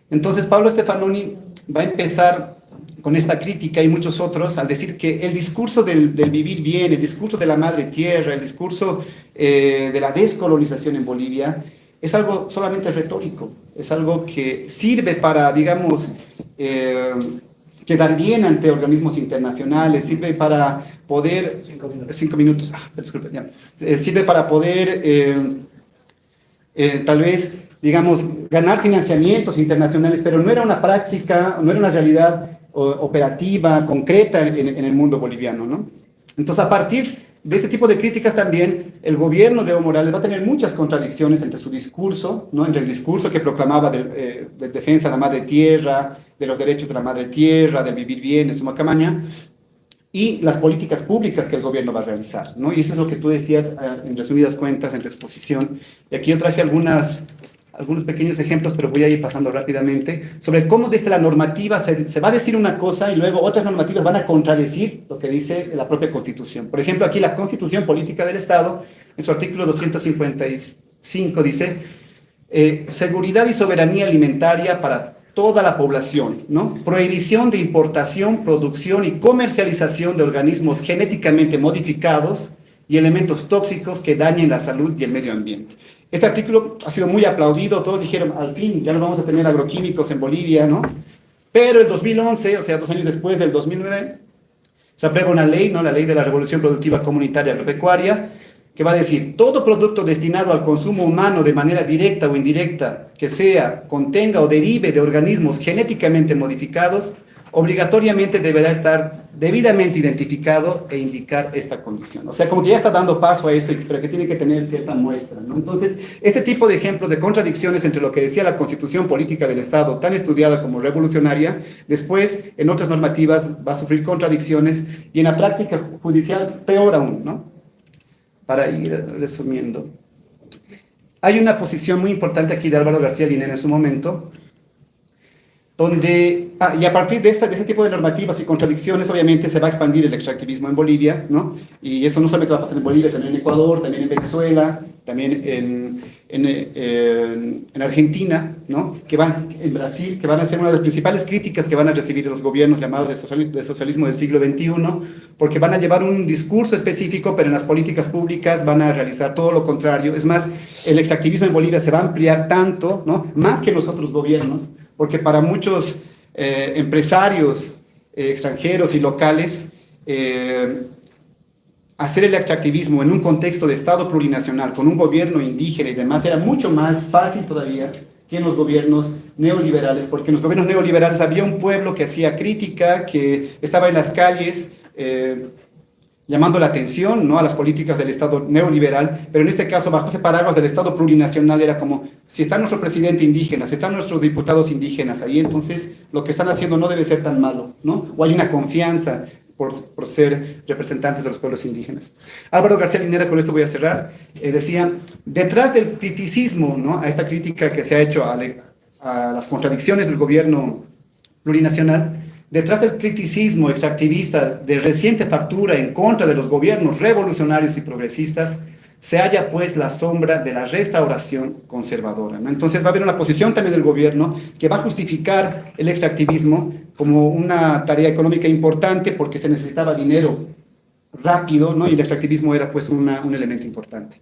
Entonces Pablo Stefanoni va a empezar con esta crítica y muchos otros al decir que el discurso del vivir bien, el discurso de la madre tierra, el discurso de la descolonización en Bolivia es algo solamente retórico, es algo que sirve para, digamos, quedar bien ante organismos internacionales, sirve para poder... 5 minutos. Disculpe, ya. Sirve para poder, tal vez, digamos, ganar financiamientos internacionales, pero no era una práctica, no era una realidad operativa, concreta en el mundo boliviano, ¿no? Entonces, a partir de este tipo de críticas también, el gobierno de Evo Morales va a tener muchas contradicciones entre su discurso, ¿no?, entre el discurso que proclamaba de defensa de la madre tierra, de los derechos de la madre tierra, de vivir bien, de suma camaña, y las políticas públicas que el gobierno va a realizar, ¿no? Y eso es lo que tú decías en resumidas cuentas en tu exposición. Y aquí yo traje algunos pequeños ejemplos, pero voy a ir pasando rápidamente, sobre cómo desde la normativa se va a decir una cosa y luego otras normativas van a contradecir lo que dice la propia Constitución. Por ejemplo, aquí la Constitución Política del Estado, en su artículo 255, dice: seguridad y soberanía alimentaria para toda la población, ¿no? Prohibición de importación, producción y comercialización de organismos genéticamente modificados y elementos tóxicos que dañen la salud y el medio ambiente. Este artículo ha sido muy aplaudido, todos dijeron, al fin, ya no vamos a tener agroquímicos en Bolivia, ¿no? Pero en 2011, o sea, 2 años después del 2009, se aprueba una ley, ¿no?, la Ley de la Revolución Productiva Comunitaria Agropecuaria, que va a decir: todo producto destinado al consumo humano de manera directa o indirecta, que contenga o derive de organismos genéticamente modificados, obligatoriamente deberá estar debidamente identificado e indicar esta condición. O sea, como que ya está dando paso a eso, pero que tiene que tener cierta muestra, ¿no? Entonces, este tipo de ejemplos de contradicciones entre lo que decía la Constitución Política del Estado, tan estudiada como revolucionaria, después en otras normativas va a sufrir contradicciones y en la práctica judicial peor aún, ¿no? Para ir resumiendo, hay una posición muy importante aquí de Álvaro García Linera en su momento, donde, y a partir de este tipo de normativas y contradicciones, obviamente se va a expandir el extractivismo en Bolivia, ¿no? Y eso no solamente va a pasar en Bolivia, también en Ecuador, también en Venezuela, también en Argentina, ¿no? En Brasil, que van a ser una de las principales críticas que van a recibir los gobiernos llamados de socialismo del siglo XXI, porque van a llevar un discurso específico, pero en las políticas públicas van a realizar todo lo contrario. Es más, el extractivismo en Bolivia se va a ampliar tanto, ¿no?, más que los otros gobiernos, porque para muchos empresarios extranjeros y locales, hacer el extractivismo en un contexto de Estado plurinacional, con un gobierno indígena y demás, era mucho más fácil todavía que en los gobiernos neoliberales, porque en los gobiernos neoliberales había un pueblo que hacía crítica, que estaba en las calles, llamando la atención, ¿no?, a las políticas del Estado neoliberal, pero en este caso, bajo ese paraguas del Estado plurinacional, era como, si está nuestro presidente indígena, si están nuestros diputados indígenas ahí, entonces lo que están haciendo no debe ser tan malo, ¿no? O hay una confianza por ser representantes de los pueblos indígenas. Álvaro García Linera, con esto voy a cerrar, decía, detrás del criticismo, ¿no?, a esta crítica que se ha hecho a las contradicciones del gobierno plurinacional, detrás del criticismo extractivista de reciente factura en contra de los gobiernos revolucionarios y progresistas, se halla pues la sombra de la restauración conservadora, ¿no? Entonces va a haber una posición también del gobierno que va a justificar el extractivismo como una tarea económica importante porque se necesitaba dinero rápido, ¿no? Y el extractivismo era pues un elemento importante.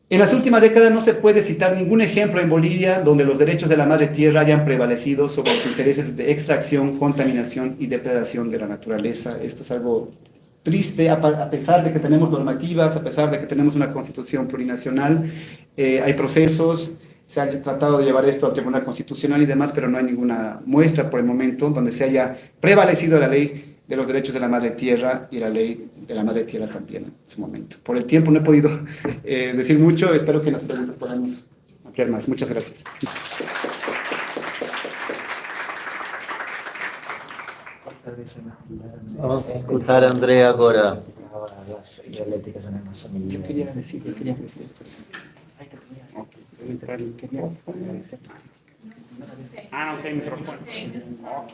En las últimas décadas no se puede citar ningún ejemplo en Bolivia donde los derechos de la madre tierra hayan prevalecido sobre los intereses de extracción, contaminación y depredación de la naturaleza. Esto es algo triste, a pesar de que tenemos normativas, a pesar de que tenemos una constitución plurinacional, hay procesos, se ha tratado de llevar esto al Tribunal Constitucional y demás, pero no hay ninguna muestra por el momento donde se haya prevalecido la ley de los derechos de la madre tierra y la ley de la madre tierra también en su momento. Por el tiempo no he podido decir mucho, espero que en las preguntas podamos ampliar más. Muchas gracias. Vamos a escuchar a Andrea ahora. Yo quería decir. Ah, ok, micrófono. Ok.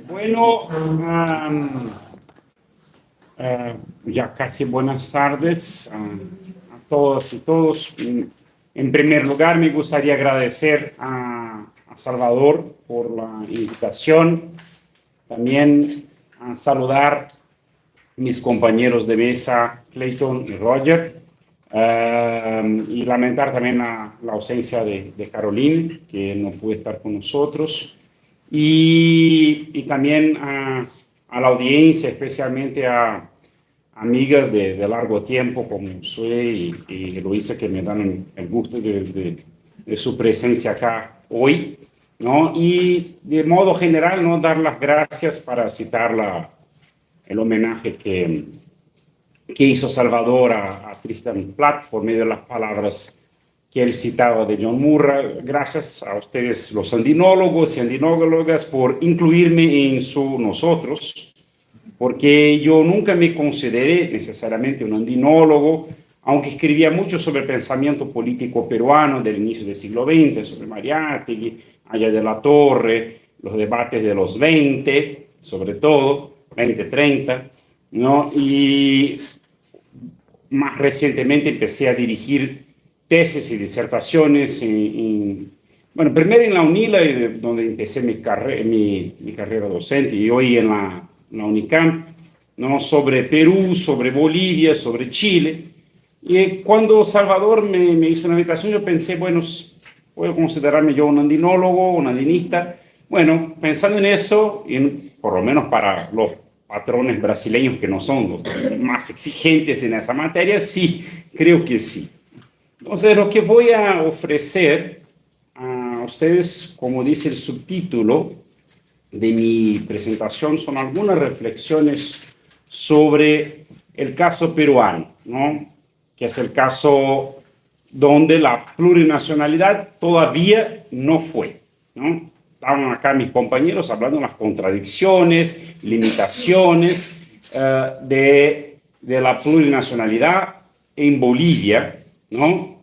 Bueno, ya casi buenas tardes a todas y todos. En primer lugar, me gustaría agradecer a Salvador por la invitación. También a saludar a mis compañeros de mesa, Clayton y Roger. Y lamentar también la ausencia de Caroline, que no puede estar con nosotros. Y también a la audiencia, especialmente a amigas de largo tiempo como Sue y Luisa, que me dan el gusto de su presencia acá hoy, ¿no? Y de modo general, ¿no?, dar las gracias para citar el homenaje que hizo Salvador a Tristan Platt por medio de las palabras que él citaba de John Murray. Gracias a ustedes, los andinólogos y andinólogas, por incluirme en su nosotros, porque yo nunca me consideré necesariamente un andinólogo, aunque escribía mucho sobre el pensamiento político peruano del inicio del siglo XX, sobre Mariátegui, Aya de la Torre, los debates de los 20, sobre todo, 20-30, ¿no? Y más recientemente empecé a dirigir tesis y disertaciones bueno, primero en la UNILA, donde empecé mi carrera docente, y hoy en la UNICAMP, ¿no?, sobre Perú, sobre Bolivia, sobre Chile. Y cuando Salvador me hizo una invitación, yo pensé, bueno, puedo considerarme yo un andinólogo, un andinista. Bueno, pensando en eso, por lo menos para los patrones brasileños, que no son los más exigentes en esa materia, sí, creo que sí. Entonces, lo que voy a ofrecer a ustedes, como dice el subtítulo de mi presentación, son algunas reflexiones sobre el caso peruano, ¿no?, que es el caso donde la plurinacionalidad todavía no fue, ¿no? Estaban acá mis compañeros hablando de las contradicciones, limitaciones de la plurinacionalidad en Bolivia, ¿no?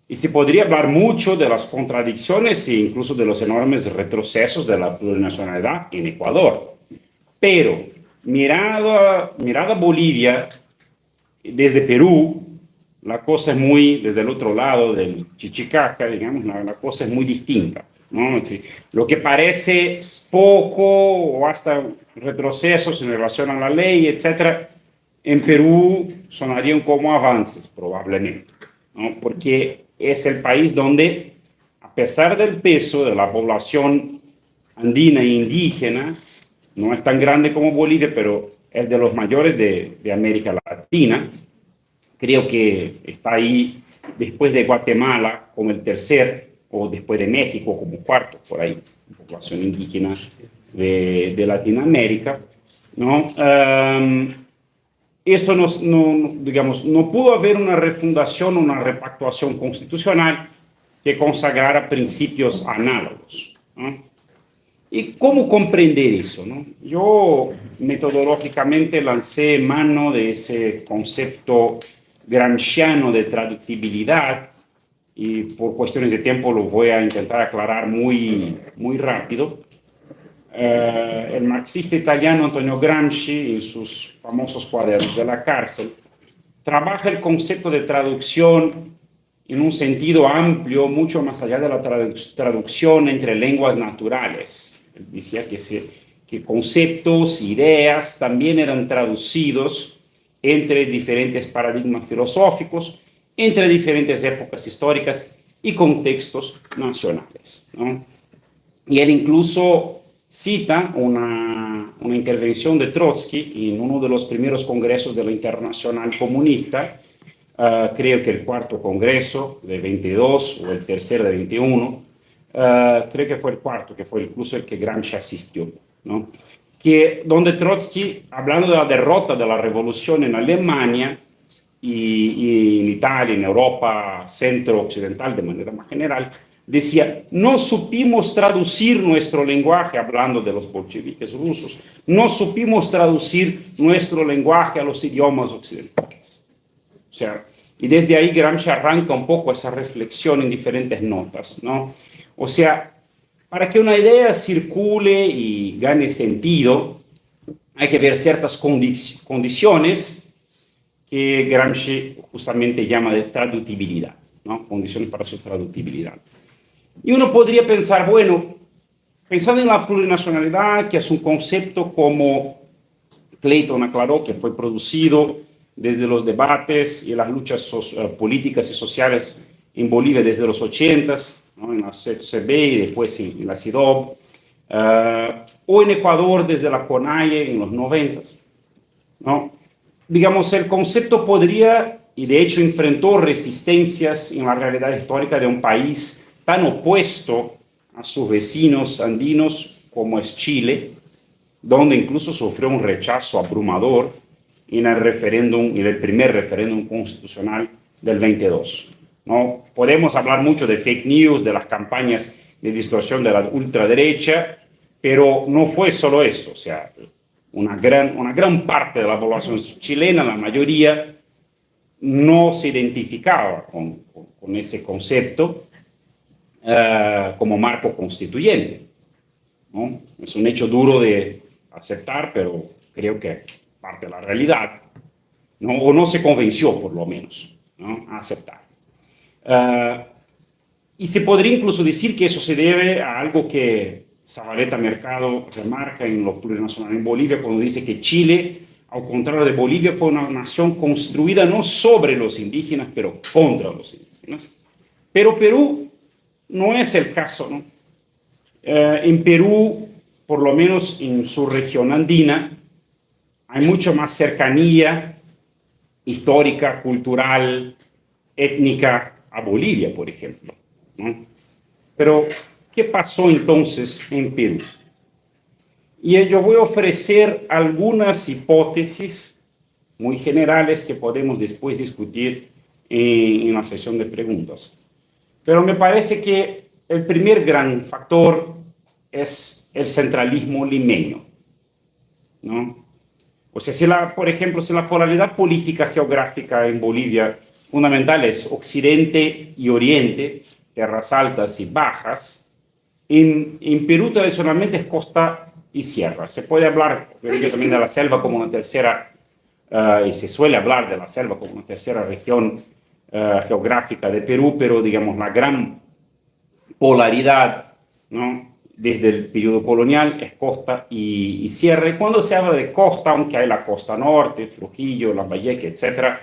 Y se podría hablar mucho de las contradicciones e incluso de los enormes retrocesos de la plurinacionalidad en Ecuador. Pero mirada Bolivia desde Perú, la cosa es muy, desde el otro lado del Chichicaca, digamos, la cosa es muy distinta, ¿no? Sí, lo que parece poco o hasta retrocesos en relación a la ley, etcétera, en Perú sonarían como avances probablemente, ¿no? Porque es el país donde, a pesar del peso de la población andina e indígena, no es tan grande como Bolivia, pero es de los mayores de América Latina. Creo que está ahí después de Guatemala como el tercer, o después de México como cuarto, por ahí, población indígena de Latinoamérica, ¿no? Esto digamos, no pudo haber una refundación, una repactuación constitucional que consagrara principios análogos, ¿no? ¿Y cómo comprender eso, no? Yo metodológicamente lancé mano de ese concepto gramsciano de traductibilidad y por cuestiones de tiempo lo voy a intentar aclarar muy rápido. El marxista italiano Antonio Gramsci, en sus famosos cuadernos de la cárcel, trabaja el concepto de traducción en un sentido amplio, mucho más allá de la traducción entre lenguas naturales. Él decía que conceptos, ideas, también eran traducidos entre diferentes paradigmas filosóficos, entre diferentes épocas históricas y contextos nacionales, ¿no? Y él incluso cita una intervención de Trotsky en uno de los primeros congresos de la Internacional Comunista, creo que el cuarto congreso de 22 o el tercero de 21, creo que fue el cuarto, que fue incluso el que Gramsci asistió, ¿no? Donde Trotsky, hablando de la derrota de la revolución en Alemania y en Italia, en Europa centro-occidental de manera más general, decía, no supimos traducir nuestro lenguaje, hablando de los bolcheviques rusos, no supimos traducir nuestro lenguaje a los idiomas occidentales. O sea, y desde ahí Gramsci arranca un poco esa reflexión en diferentes notas, ¿no? O sea, para que una idea circule y gane sentido, hay que ver ciertas condiciones que Gramsci justamente llama de traductibilidad, ¿no? Condiciones para su traductibilidad. Y uno podría pensar, bueno, pensando en la plurinacionalidad, que es un concepto como Clayton aclaró, que fue producido desde los debates y las luchas políticas y sociales en Bolivia desde los 80s, ¿no? En la CCB y después en la CIDOB, o en Ecuador desde la CONAIE en los 90s, ¿no? Digamos, el concepto podría, y de hecho enfrentó resistencias en la realidad histórica de un país tan opuesto a sus vecinos andinos como es Chile, donde incluso sufrió un rechazo abrumador en el primer referéndum constitucional del 22. ¿No? Podemos hablar mucho de fake news, de las campañas de distorsión de la ultraderecha, pero no fue solo eso. O sea, una gran parte de la población chilena, la mayoría, no se identificaba con ese concepto como marco constituyente, ¿no? Es un hecho duro de aceptar, pero creo que parte de la realidad, ¿no? O no se convenció, por lo menos, ¿no? A aceptar. Y se podría incluso decir que eso se debe a algo que Zabaleta Mercado remarca en lo plurinacional en Bolivia, cuando dice que Chile, al contrario de Bolivia, fue una nación construida no sobre los indígenas, pero contra los indígenas. Pero Perú no es el caso, ¿no? En Perú, por lo menos en su región andina, hay mucho más cercanía histórica, cultural, étnica a Bolivia, por ejemplo, ¿no? Pero, ¿qué pasó entonces en Perú? Y yo voy a ofrecer algunas hipótesis muy generales que podemos después discutir en la sesión de preguntas. Pero me parece que el primer gran factor es el centralismo limeño, ¿no? O sea, por ejemplo, si la polaridad política geográfica en Bolivia fundamental es occidente y oriente, tierras altas y bajas, en Perú tradicionalmente es costa y sierra. Se puede hablar también de la selva como una tercera, y se suele hablar de la selva como una tercera región geográfica de Perú, pero digamos la gran polaridad, ¿no? Desde el periodo colonial es costa y sierra. Y cuando se habla de costa, aunque hay la costa norte, Trujillo, Lambayeque, etc.,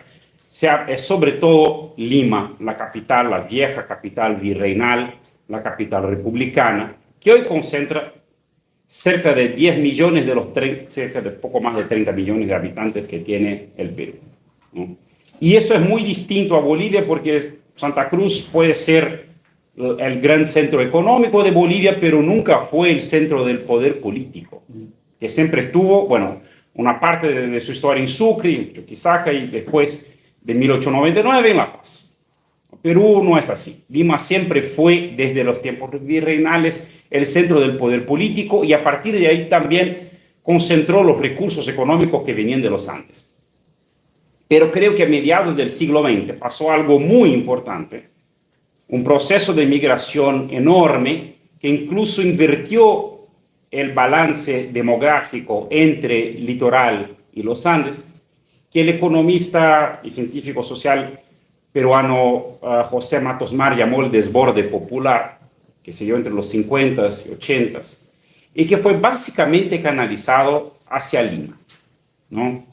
es sobre todo Lima, la capital, la vieja capital virreinal, la capital republicana, que hoy concentra cerca de 10 millones de los cerca de poco más de 30 millones de habitantes que tiene el Perú, ¿no? Y eso es muy distinto a Bolivia porque Santa Cruz puede ser el gran centro económico de Bolivia, pero nunca fue el centro del poder político, que siempre estuvo, bueno, una parte de su historia en Sucre, en Chuquisaca y después de 1899 en La Paz. Perú no es así. Lima siempre fue, desde los tiempos virreinales, el centro del poder político y a partir de ahí también concentró los recursos económicos que venían de los Andes. Pero creo que a mediados del siglo XX pasó algo muy importante, un proceso de migración enorme que incluso invirtió el balance demográfico entre litoral y los Andes, que el economista y científico social peruano José Matos Mar llamó el desborde popular, que se dio entre los 50s y 80s, y que fue básicamente canalizado hacia Lima, ¿no?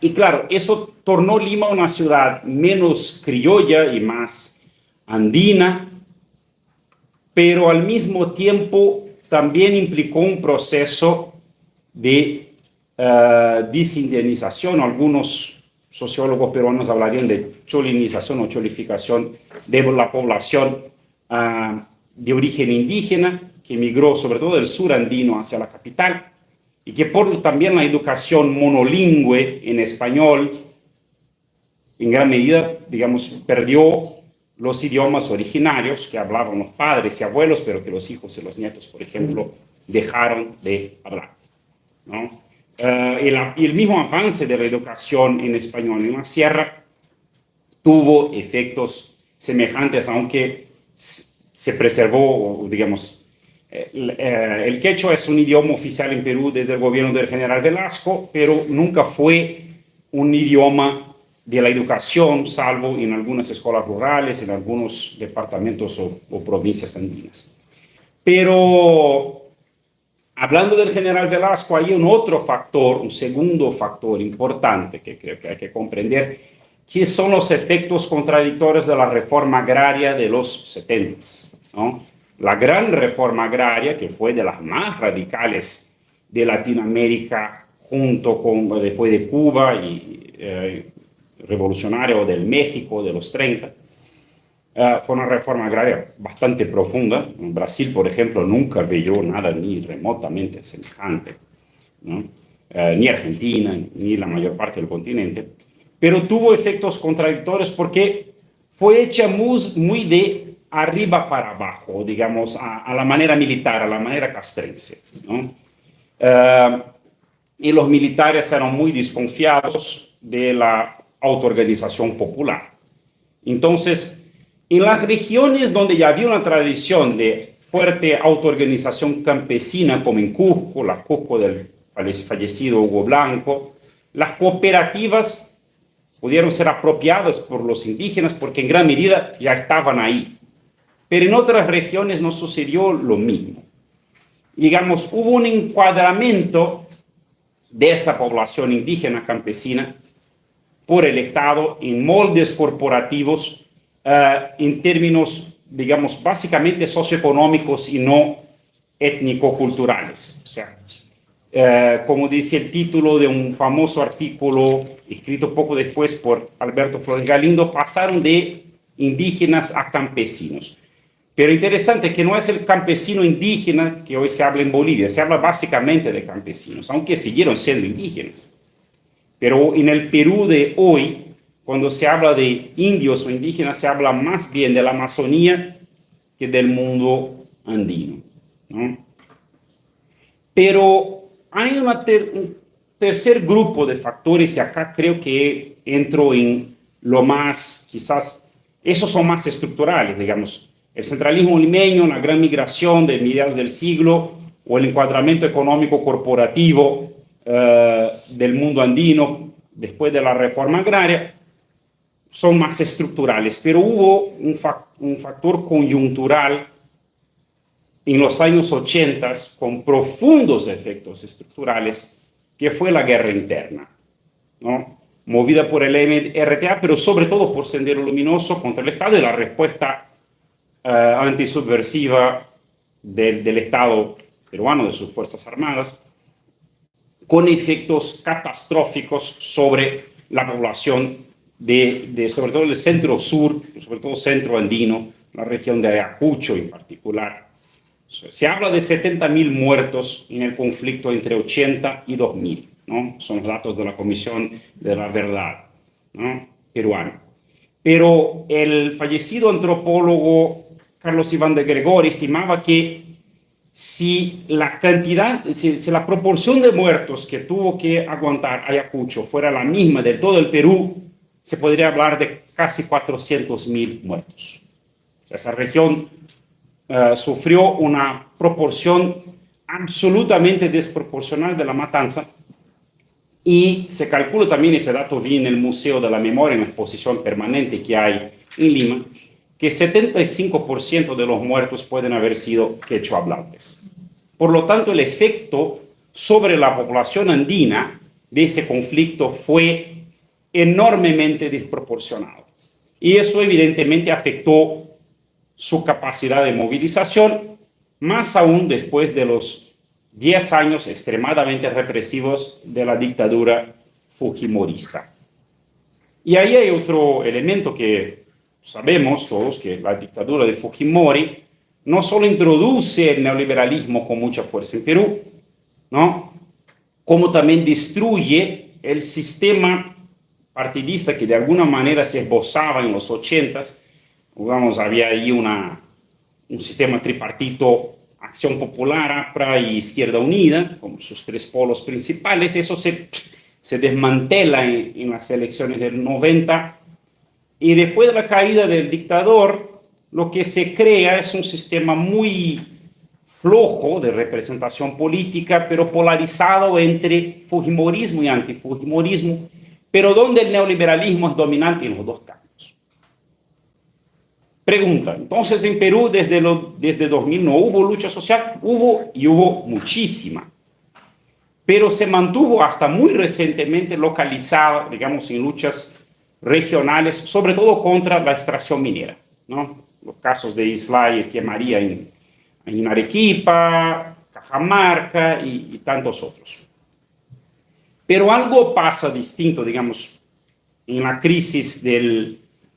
Y claro, eso tornó Lima una ciudad menos criolla y más andina, pero al mismo tiempo también implicó un proceso de desindianización. Algunos sociólogos peruanos hablarían de cholinización o cholificación de la población de origen indígena que migró sobre todo del sur andino hacia la capital y que por también la educación monolingüe en español en gran medida, digamos, perdió los idiomas originarios que hablaban los padres y abuelos, pero que los hijos y los nietos, por ejemplo, dejaron de hablar, ¿no? Y el mismo avance de la educación en español en la sierra tuvo efectos semejantes, aunque se preservó, digamos, el quechua es un idioma oficial en Perú desde el gobierno del general Velasco, pero nunca fue un idioma de la educación, salvo en algunas escuelas rurales, en algunos departamentos o provincias andinas. Pero hablando del general Velasco, hay un otro factor, un segundo factor importante que creo que hay que comprender, que son los efectos contradictorios de la reforma agraria de los 70s, ¿no? La gran reforma agraria, que fue de las más radicales de Latinoamérica, junto con, después de Cuba y revolucionario del México de los 30, fue una reforma agraria bastante profunda. En Brasil, por ejemplo, nunca vio nada ni remotamente semejante, ¿no? Ni Argentina, ni la mayor parte del continente, pero tuvo efectos contradictorios porque fue hecha muy de arriba para abajo, digamos, a la manera militar, a la manera castrense, ¿no? Y los militares eran muy desconfiados de la autoorganización popular. Entonces, en las regiones donde ya había una tradición de fuerte autoorganización campesina, como en Cusco, la Cusco del fallecido Hugo Blanco, las cooperativas pudieron ser apropiadas por los indígenas porque en gran medida ya estaban ahí. Pero en otras regiones no sucedió lo mismo. Digamos, hubo un encuadramiento de esa población indígena campesina por el Estado en moldes corporativos en términos, digamos, básicamente socioeconómicos y no étnico-culturales. O sea, como dice el título de un famoso artículo escrito poco después por Alberto Flores Galindo, pasaron de indígenas a campesinos. Pero interesante que no es el campesino indígena que hoy se habla en Bolivia, se habla básicamente de campesinos, aunque siguieron siendo indígenas. Pero en el Perú de hoy, cuando se habla de indios o indígenas, se habla más bien de la Amazonía que del mundo andino, ¿no? Pero hay un tercer grupo de factores, y acá creo que entro en lo más, quizás, esos son más estructurales, digamos. El centralismo limeño, la gran migración de mediados del siglo o el encuadramiento económico corporativo del mundo andino después de la reforma agraria son más estructurales, pero hubo un factor coyuntural en los años 80 con profundos efectos estructurales que fue la guerra interna, ¿no? Movida por el MRTA, pero sobre todo por Sendero Luminoso contra el Estado y la respuesta antisubversiva del Estado peruano, de sus Fuerzas Armadas, con efectos catastróficos sobre la población sobre todo el centro-sur, sobre todo centro-andino, la región de Ayacucho en particular. Se habla de 70.000 muertos en el conflicto entre 80 y 2.000, ¿no? Son los datos de la Comisión de la Verdad, ¿no?, peruana. Pero el fallecido antropólogo Carlos Iván de Gregori estimaba que si la proporción de muertos que tuvo que aguantar Ayacucho fuera la misma del todo el Perú, se podría hablar de casi 400.000 muertos. O sea, esa región sufrió una proporción absolutamente desproporcional de la matanza, y se calcula también, ese dato vi en el Museo de la Memoria, en la exposición permanente que hay en Lima, que 75% de los muertos pueden haber sido quechua hablantes. Por lo tanto, el efecto sobre la población andina de ese conflicto fue enormemente desproporcionado. Y eso evidentemente afectó su capacidad de movilización, más aún después de los 10 años extremadamente represivos de la dictadura fujimorista. Y ahí hay otro elemento que sabemos todos, que la dictadura de Fujimori no solo introduce el neoliberalismo con mucha fuerza en Perú, ¿no?, como también destruye el sistema partidista que de alguna manera se esbozaba en los 80s. Digamos, había ahí un sistema tripartito: Acción Popular, APRA y Izquierda Unida, como sus tres polos principales. Eso se desmantela en las elecciones del 90, y después de la caída del dictador, lo que se crea es un sistema muy flojo de representación política, pero polarizado entre fujimorismo y antifujimorismo, pero donde el neoliberalismo es dominante en los dos campos. Pregunta: entonces en Perú desde 2000 no hubo lucha social. Hubo muchísima, pero se mantuvo hasta muy recientemente localizada, digamos, en luchas regionales, sobre todo contra la extracción minera, ¿no? Los casos de Islay y Tía María en Arequipa, Cajamarca y tantos otros. Pero algo pasa distinto, digamos, en la crisis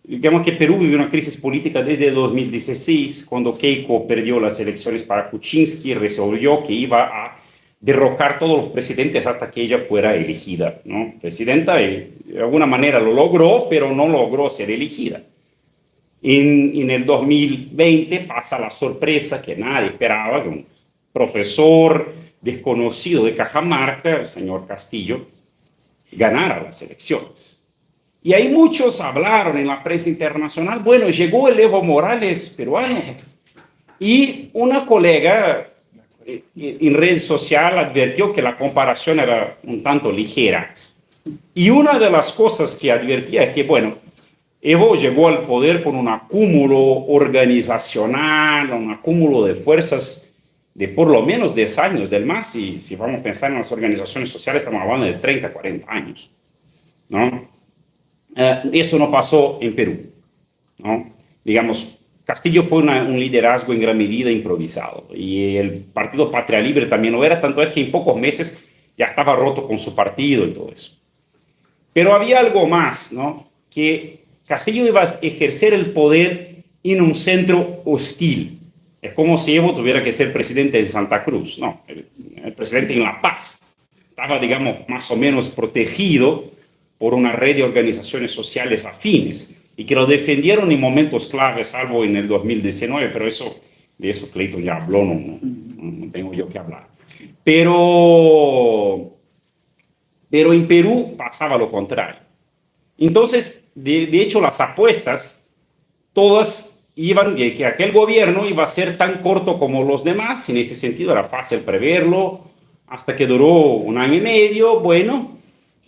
digamos que Perú vivió una crisis política desde 2016, cuando Keiko perdió las elecciones para Kuczynski, resolvió que iba a derrocar todos los presidentes hasta que ella fuera elegida, ¿no?, presidenta, y de alguna manera lo logró, pero no logró ser elegida. En el 2020 pasa la sorpresa que nadie esperaba, que un profesor desconocido de Cajamarca, el señor Castillo, ganara las elecciones. Y ahí muchos hablaron en la prensa internacional: bueno, llegó el Evo Morales peruano. Y una colega en red social advirtió que la comparación era un tanto ligera. Y una de las cosas que advertía es que, bueno, Evo llegó al poder con un acúmulo organizacional, un acúmulo de fuerzas de por lo menos 10 años, del más, y si vamos a pensar en las organizaciones sociales, estamos hablando de 30, 40 años, ¿no? Eso no pasó en Perú, ¿no? Digamos, Castillo fue un liderazgo en gran medida improvisado, y el Partido Patria Libre también lo era, tanto es que en pocos meses ya estaba roto con su partido y todo eso. Pero había algo más, ¿no?, que Castillo iba a ejercer el poder en un centro hostil. Es como si Evo tuviera que ser presidente en Santa Cruz. No, el presidente en La Paz estaba, digamos, más o menos protegido por una red de organizaciones sociales afines y que lo defendieron en momentos claves, salvo en el 2019, pero de eso Clayton ya habló, no tengo yo que hablar. Pero en Perú pasaba lo contrario. Entonces, de hecho, las apuestas todas iban de que aquel gobierno iba a ser tan corto como los demás. En ese sentido era fácil preverlo, hasta que duró 1 año y medio, bueno,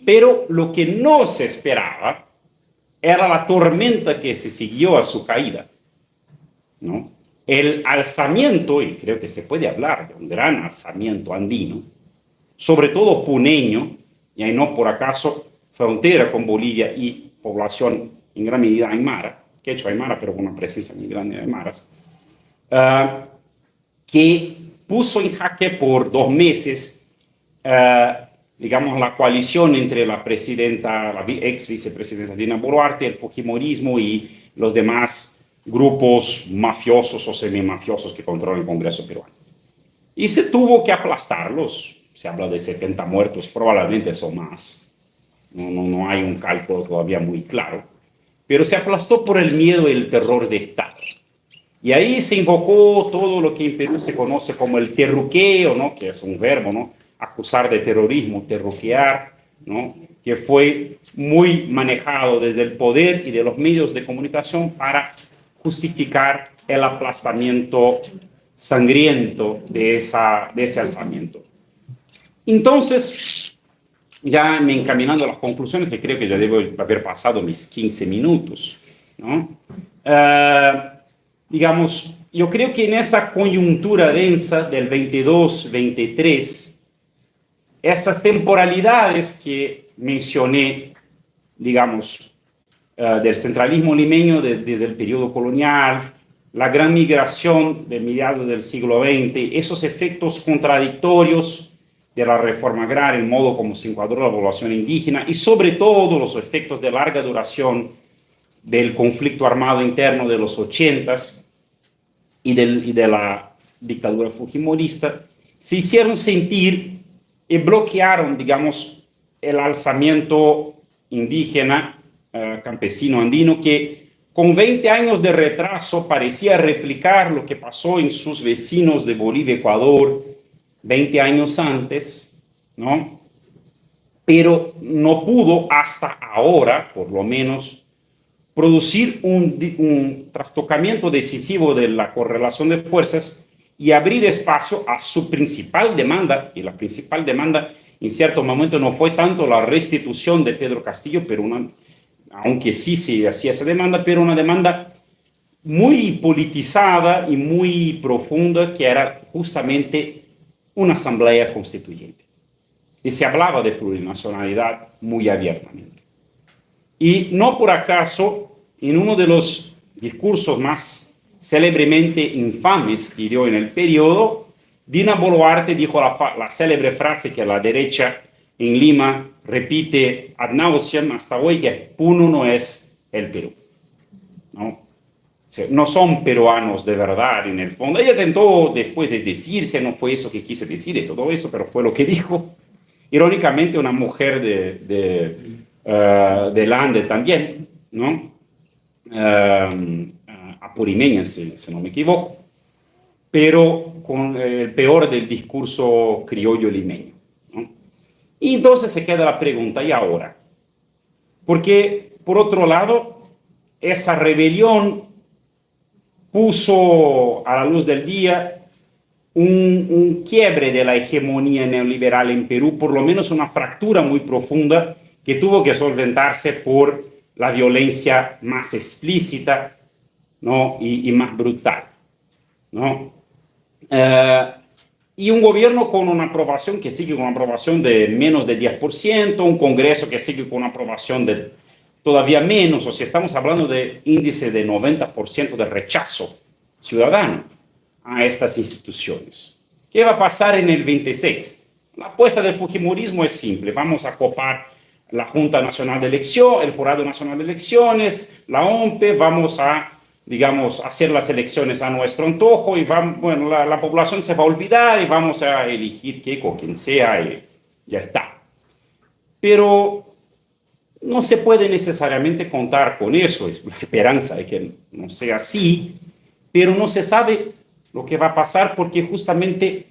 pero lo que no se esperaba era la tormenta que se siguió a su caída, ¿no? El alzamiento, y creo que se puede hablar de un gran alzamiento andino, sobre todo puneño, y ahí no por acaso frontera con Bolivia y población en gran medida aymara, quechua aymara, pero con una presencia muy grande de aymaras. que puso en jaque por 2 meses, digamos, la coalición entre la presidenta, la ex vicepresidenta Dina Boluarte, el fujimorismo y los demás grupos mafiosos o semimafiosos que controlan el Congreso peruano. Y se tuvo que aplastarlos. Se habla de 70 muertos, probablemente son más. No hay un cálculo todavía muy claro. Pero se aplastó por el miedo y el terror de Estado. Y ahí se invocó todo lo que en Perú se conoce como el terruqueo, ¿no? Que es un verbo, ¿no? Acusar de terrorismo, terruquear, ¿no? Que fue muy manejado desde el poder y de los medios de comunicación para justificar el aplastamiento sangriento de ese alzamiento. Entonces, ya me encaminando a las conclusiones, que creo que ya debo haber pasado mis 15 minutos, ¿no? Digamos, yo creo que en esa coyuntura densa del 22-23, esas temporalidades que mencioné, digamos, del centralismo limeño desde el periodo colonial, la gran migración de mediados del siglo XX, esos efectos contradictorios de la reforma agraria, el modo como se encuadró la población indígena y sobre todo los efectos de larga duración del conflicto armado interno de los 80s y de la dictadura fujimorista, se hicieron sentir y bloquearon, digamos, el alzamiento indígena, campesino andino, que con 20 años de retraso parecía replicar lo que pasó en sus vecinos de Bolivia y Ecuador 20 años antes, ¿no? Pero no pudo hasta ahora, por lo menos, producir un trastocamiento decisivo de la correlación de fuerzas y abrir espacio a su principal demanda, y la principal demanda en cierto momento no fue tanto la restitución de Pedro Castillo, pero aunque sí se hacía esa demanda, pero una demanda muy politizada y muy profunda, que era justamente una asamblea constituyente. Y se hablaba de plurinacionalidad muy abiertamente. Y no por acaso, en uno de los discursos más célebremente infames que dio en el periodo, Dina Boluarte dijo la célebre frase que la derecha en Lima repite ad nauseam hasta hoy, que Puno no es el Perú, ¿no? No son peruanos de verdad en el fondo. Ella tentó después desdecirse, no fue eso que quise decir y todo eso, pero fue lo que dijo. Irónicamente, una mujer de Lande también, ¿no? Apurimeña, si no me equivoco, pero con el peor del discurso criollo limeño, ¿no? Y entonces se queda la pregunta, ¿y ahora? Porque, por otro lado, esa rebelión puso a la luz del día un quiebre de la hegemonía neoliberal en Perú, por lo menos una fractura muy profunda que tuvo que solventarse por la violencia más explícita, ¿no? y más brutal, ¿no? Y un gobierno con una aprobación que sigue con una aprobación de menos de 10%, un Congreso que sigue con una aprobación de todavía menos, o sea, estamos hablando de índice de 90% de rechazo ciudadano a estas instituciones. ¿Qué va a pasar en el 26? La apuesta del fujimorismo es simple: vamos a copar la Junta Nacional de Elección, el Jurado Nacional de Elecciones, la OMPE, vamos a, digamos, hacer las elecciones a nuestro antojo y bueno, la población se va a olvidar y vamos a elegir Keiko, quien sea, y ya está. Pero no se puede necesariamente contar con eso, es la esperanza de que no sea así, pero no se sabe lo que va a pasar porque justamente,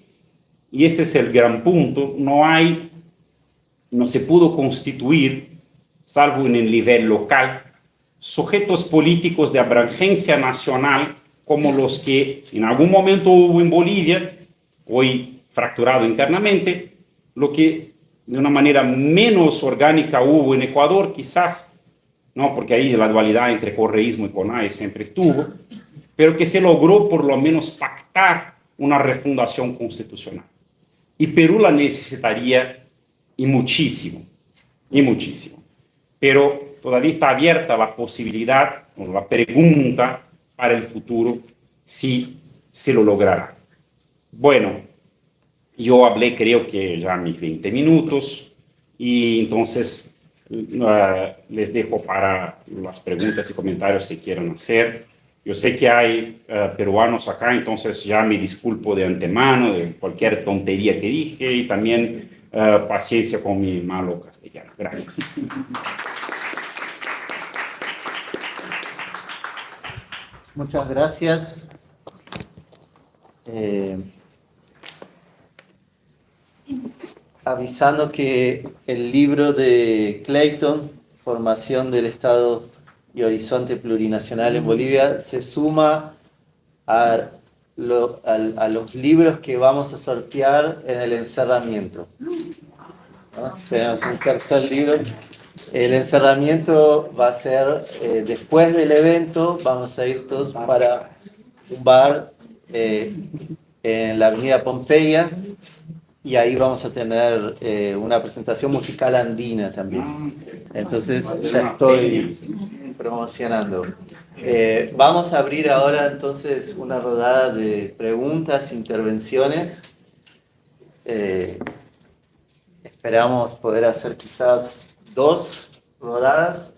y ese es el gran punto, no se pudo constituir, salvo en el nivel local, sujetos políticos de abrangencia nacional como los que en algún momento hubo en Bolivia, hoy fracturado internamente, lo que de una manera menos orgánica hubo en Ecuador, quizás, ¿no? Porque ahí la dualidad entre correísmo y CONAIE siempre estuvo, pero que se logró por lo menos pactar una refundación constitucional. Y Perú la necesitaría y muchísimo, y muchísimo. Pero todavía está abierta la posibilidad, o la pregunta para el futuro, si se lo logrará. Bueno, yo hablé creo que ya mis 20 minutos y entonces les dejo para las preguntas y comentarios que quieran hacer. Yo sé que hay peruanos acá, entonces ya me disculpo de antemano de cualquier tontería que dije y también paciencia con mi malo castellano. Gracias. Muchas gracias. Avisando que el libro de Clayton, Formación del Estado y Horizonte Plurinacional en Bolivia, se suma a los libros que vamos a sortear en el encerramiento, ¿no? Tenemos un tercer libro. El encerramiento va a ser después del evento, vamos a ir todos para un bar en la avenida Pompeya y ahí vamos a tener una presentación musical andina también. Entonces ya estoy promocionando. Vamos a abrir ahora entonces una rodada de preguntas, intervenciones. Esperamos poder hacer quizás 2 rodadas.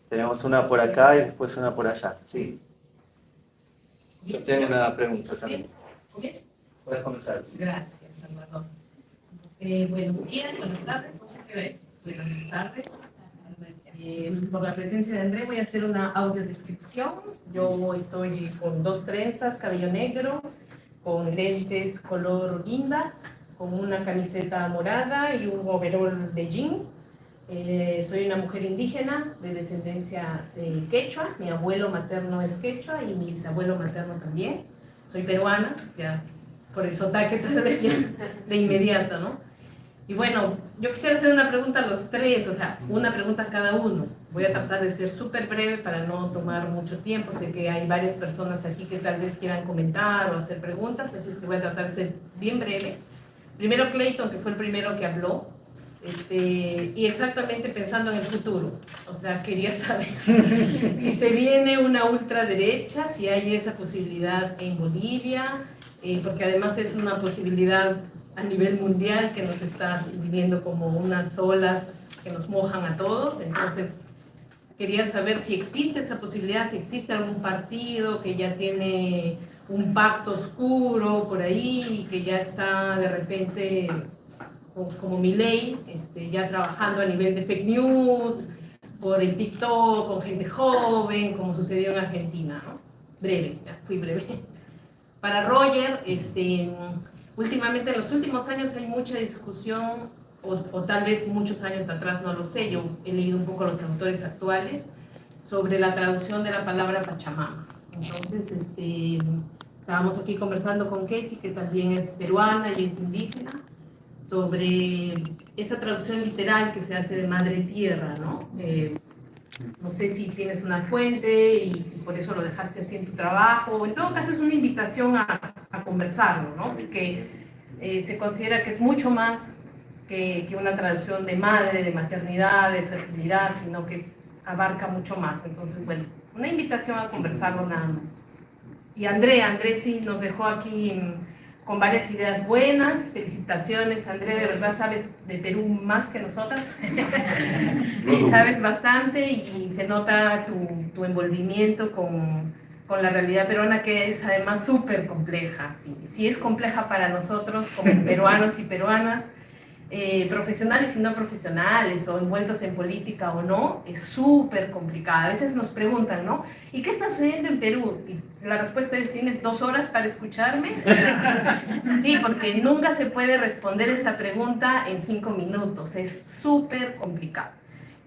Tenemos una por acá y después una por allá. Sí. Yo tengo una pregunta también. ¿Comienzo? Puedes comenzar. Gracias, Salvador. Buenos días, buenas tardes, no sé qué hora es. Buenas tardes. Por la presencia de André voy a hacer una audiodescripción. Yo estoy con 2 trenzas, cabello negro, con lentes color guinda, con una camiseta morada y un overol de jean. Soy una mujer indígena de descendencia quechua. Mi abuelo materno es quechua y mi bisabuelo materno también. Soy peruana, ya por el sotaque tal vez ya de inmediato, ¿no? Y bueno, yo quisiera hacer una pregunta a los 3, o sea, una pregunta a cada uno. Voy a tratar de ser súper breve para no tomar mucho tiempo. Sé que hay varias personas aquí que tal vez quieran comentar o hacer preguntas, así es que voy a tratar de ser bien breve. Primero Clayton, que fue el primero que habló, y exactamente pensando en el futuro. O sea, quería saber si se viene una ultraderecha, si hay esa posibilidad en Bolivia, porque además es una posibilidad a nivel mundial que nos está viviendo como unas olas que nos mojan a todos. Entonces, quería saber si existe esa posibilidad, si existe algún partido que ya tiene un pacto oscuro por ahí y que ya está de repente, como Milei, ya trabajando a nivel de fake news, por el TikTok, con gente joven, como sucedió en Argentina, ¿no? Breve, ya fui breve. Para Roger, últimamente, en los últimos años hay mucha discusión, o tal vez muchos años atrás, no lo sé, yo he leído un poco los autores actuales, sobre la traducción de la palabra Pachamama. Entonces, estábamos aquí conversando con Katie, que también es peruana y es indígena, sobre esa traducción literal que se hace de madre tierra, ¿no? No sé si tienes una fuente y por eso lo dejaste así en tu trabajo. En todo caso, es una invitación a conversarlo, ¿no? Porque se considera que es mucho más que una traducción de madre, de maternidad, de fertilidad, sino que abarca mucho más. Entonces, bueno, una invitación a conversarlo nada más. Y André sí nos dejó aquí con varias ideas buenas. Felicitaciones, André, de verdad sabes de Perú más que nosotras. Sí, sabes bastante y se nota tu envolvimiento con la realidad peruana, que es además súper compleja. Sí es compleja para nosotros como peruanos y peruanas, profesionales y no profesionales, o envueltos en política o no, es súper complicada. A veces nos preguntan, ¿no? ¿Y qué está sucediendo en Perú? Y la respuesta es, ¿tienes 2 horas para escucharme? Sí, porque nunca se puede responder esa pregunta en 5 minutos, es súper complicado.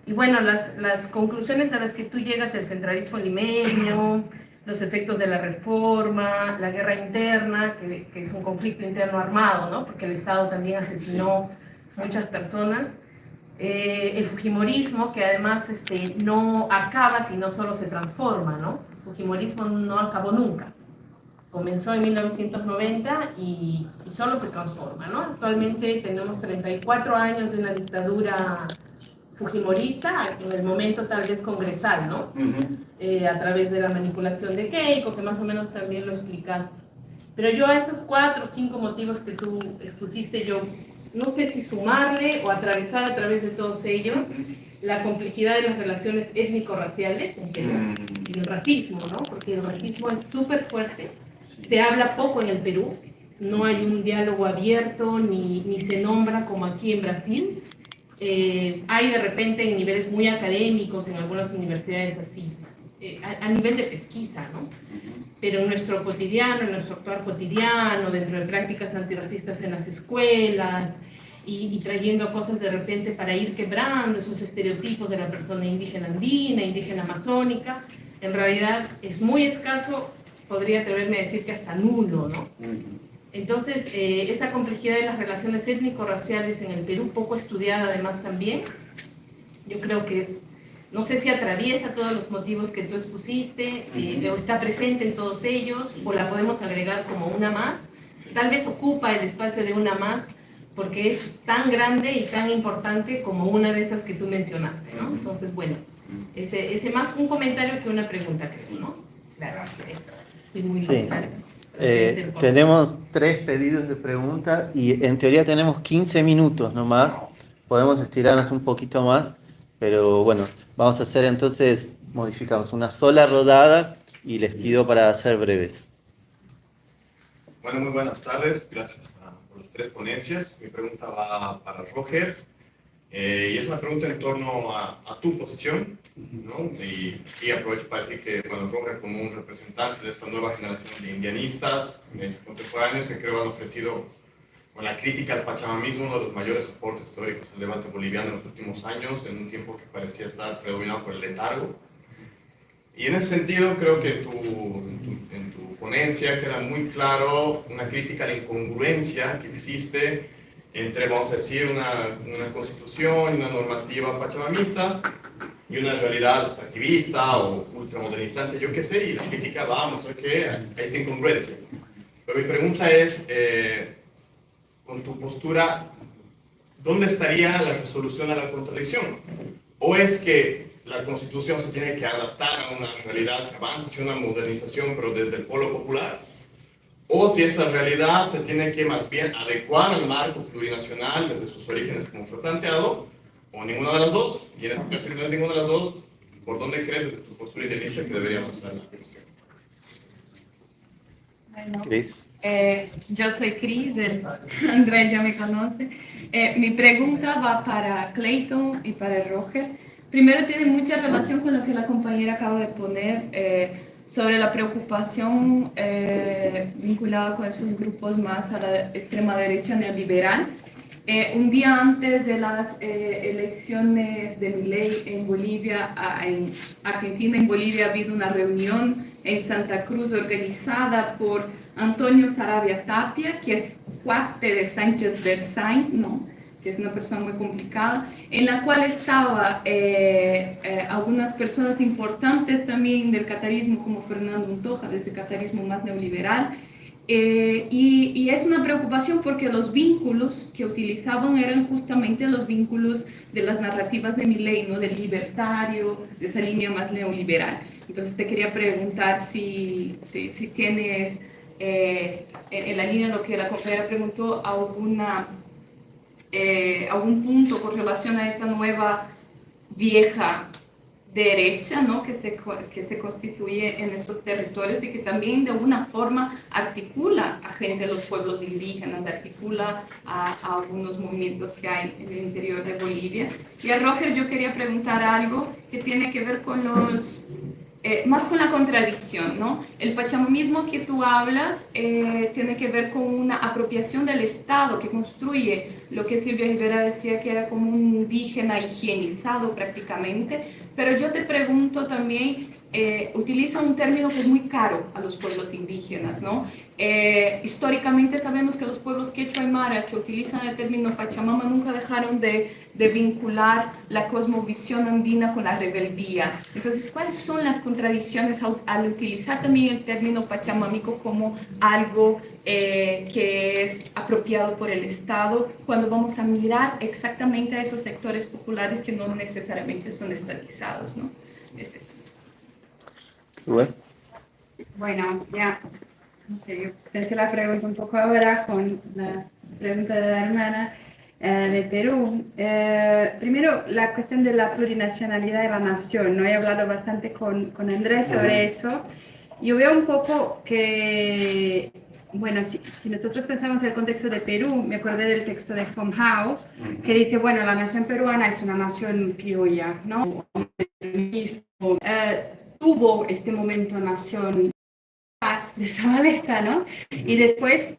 Y bueno, las conclusiones a las que tú llegas, el centralismo limeño, los efectos de la reforma, la guerra interna, que es un conflicto interno armado, ¿no? Porque el Estado también asesinó muchas personas, el fujimorismo, que además no acaba, sino solo se transforma, ¿no? El fujimorismo no acabó nunca, comenzó en 1990 y solo se transforma, ¿no? Actualmente tenemos 34 años de una dictadura fujimorista, en el momento tal vez congresal, ¿no? A través de la manipulación de Keiko, que más o menos también lo explicaste. Pero yo a esos 4 o 5 motivos que tú expusiste, yo no sé si sumarle o atravesar a través de todos ellos la complejidad de las relaciones étnico-raciales en Perú y el racismo, ¿no? Porque el racismo es súper fuerte, se habla poco en el Perú, no hay un diálogo abierto ni se nombra como aquí en Brasil. Hay de repente en niveles muy académicos, en algunas universidades así, a nivel de pesquisa, ¿no? Pero en nuestro cotidiano, en nuestro actuar cotidiano, dentro de prácticas antirracistas en las escuelas, y trayendo cosas de repente para ir quebrando esos estereotipos de la persona indígena andina, indígena amazónica, en realidad es muy escaso, podría atreverme a decir que hasta nulo, ¿no? Entonces, esa complejidad de las relaciones étnico-raciales en el Perú, poco estudiada además también, yo creo que es, no sé si atraviesa todos los motivos que tú expusiste, o está presente en todos ellos, o la podemos agregar como una más, tal vez ocupa el espacio de una más, porque es tan grande y tan importante como una de esas que tú mencionaste, ¿no? Entonces, bueno, ese más un comentario que una pregunta, creo, ¿no? Gracias. Fui muy claro. Tenemos 3 pedidos de pregunta y en teoría tenemos 15 minutos nomás. Podemos estirarnos un poquito más, pero bueno, vamos a hacer entonces, modificamos una sola rodada y les pido para ser breves. Bueno, muy buenas tardes. Gracias por las 3 ponencias. Mi pregunta va para Roger. Y es una pregunta en torno a tu posición, ¿no? Y aprovecho para decir que, bueno, Roger, como un representante de esta nueva generación de indianistas contemporáneos que creo han ofrecido con la crítica al pachamamismo uno de los mayores aportes históricos al debate boliviano en los últimos años, en un tiempo que parecía estar predominado por el letargo. Y en ese sentido, creo que en tu ponencia queda muy claro una crítica a la incongruencia que existe entre, vamos a decir, una constitución y una normativa pachamamista y una realidad extractivista o ultramodernizante, yo qué sé, y la crítica va a mostrar que hay esta incongruencia. Pero mi pregunta es, con tu postura, ¿dónde estaría la resolución a la contradicción? ¿O es que la Constitución se tiene que adaptar a una realidad que avanza hacia una modernización, pero desde el polo popular? ¿O si esta realidad se tiene que más bien adecuar al marco plurinacional desde sus orígenes, como fue planteado, o ninguna de las dos? Y en este caso, si no es ninguna de las dos, ¿por dónde crees desde tu postura idealista que debería avanzar la cuestión? Bueno, Cris. yo soy Cris, André ya me conoce. Mi pregunta va para Clayton y para Roger. Primero tiene mucha relación con lo que la compañera acaba de poner sobre la preocupación vinculada con esos grupos más a la extrema derecha neoliberal. Un día antes de las elecciones de Milei en Bolivia, en Argentina, en Bolivia, ha habido una reunión en Santa Cruz organizada por Antonio Saravia Tapia, que es cuate de Sánchez Berzain, ¿no? Que es una persona muy complicada, en la cual estaba algunas personas importantes también del catarismo, como Fernando Untoja, de ese catarismo más neoliberal, y es una preocupación porque los vínculos que utilizaban eran justamente los vínculos de las narrativas de Milei, ¿no? Del libertario, de esa línea más neoliberal. Entonces te quería preguntar si tienes, en la línea de lo que la compañera preguntó, algún punto con relación a esa nueva vieja derecha, ¿no? que se constituye en esos territorios y que también de alguna forma articula a gente de los pueblos indígenas, articula a algunos movimientos que hay en el interior de Bolivia. Y a Roger yo quería preguntar algo que tiene que ver con más con la contradicción, ¿no? El pachamamismo que tú hablas tiene que ver con una apropiación del Estado que construye lo que Silvia Rivera decía que era como un indígena higienizado prácticamente, pero yo te pregunto también, utiliza un término que es muy caro a los pueblos indígenas, ¿no? Históricamente sabemos que los pueblos quechua y mara que utilizan el término Pachamama nunca dejaron de vincular la cosmovisión andina con la rebeldía. Entonces, ¿cuáles son las condiciones contradicciones al utilizar también el término pachamámico como algo que es apropiado por el Estado, cuando vamos a mirar exactamente a esos sectores populares que no necesariamente son estatizados, ¿no? Es eso. Bueno, ya, no sé, yo pensé la pregunta un poco ahora con la pregunta de la hermana de Perú. Primero, la cuestión de la plurinacionalidad de la nación, ¿no? He hablado bastante con Andrés sobre eso. Yo veo un poco que, bueno, si nosotros pensamos en el contexto de Perú, me acordé del texto de Von Hau, que dice, bueno, la nación peruana es una nación criolla, ¿no? Tuvo este momento nación de Zabaleta, ¿no? Y después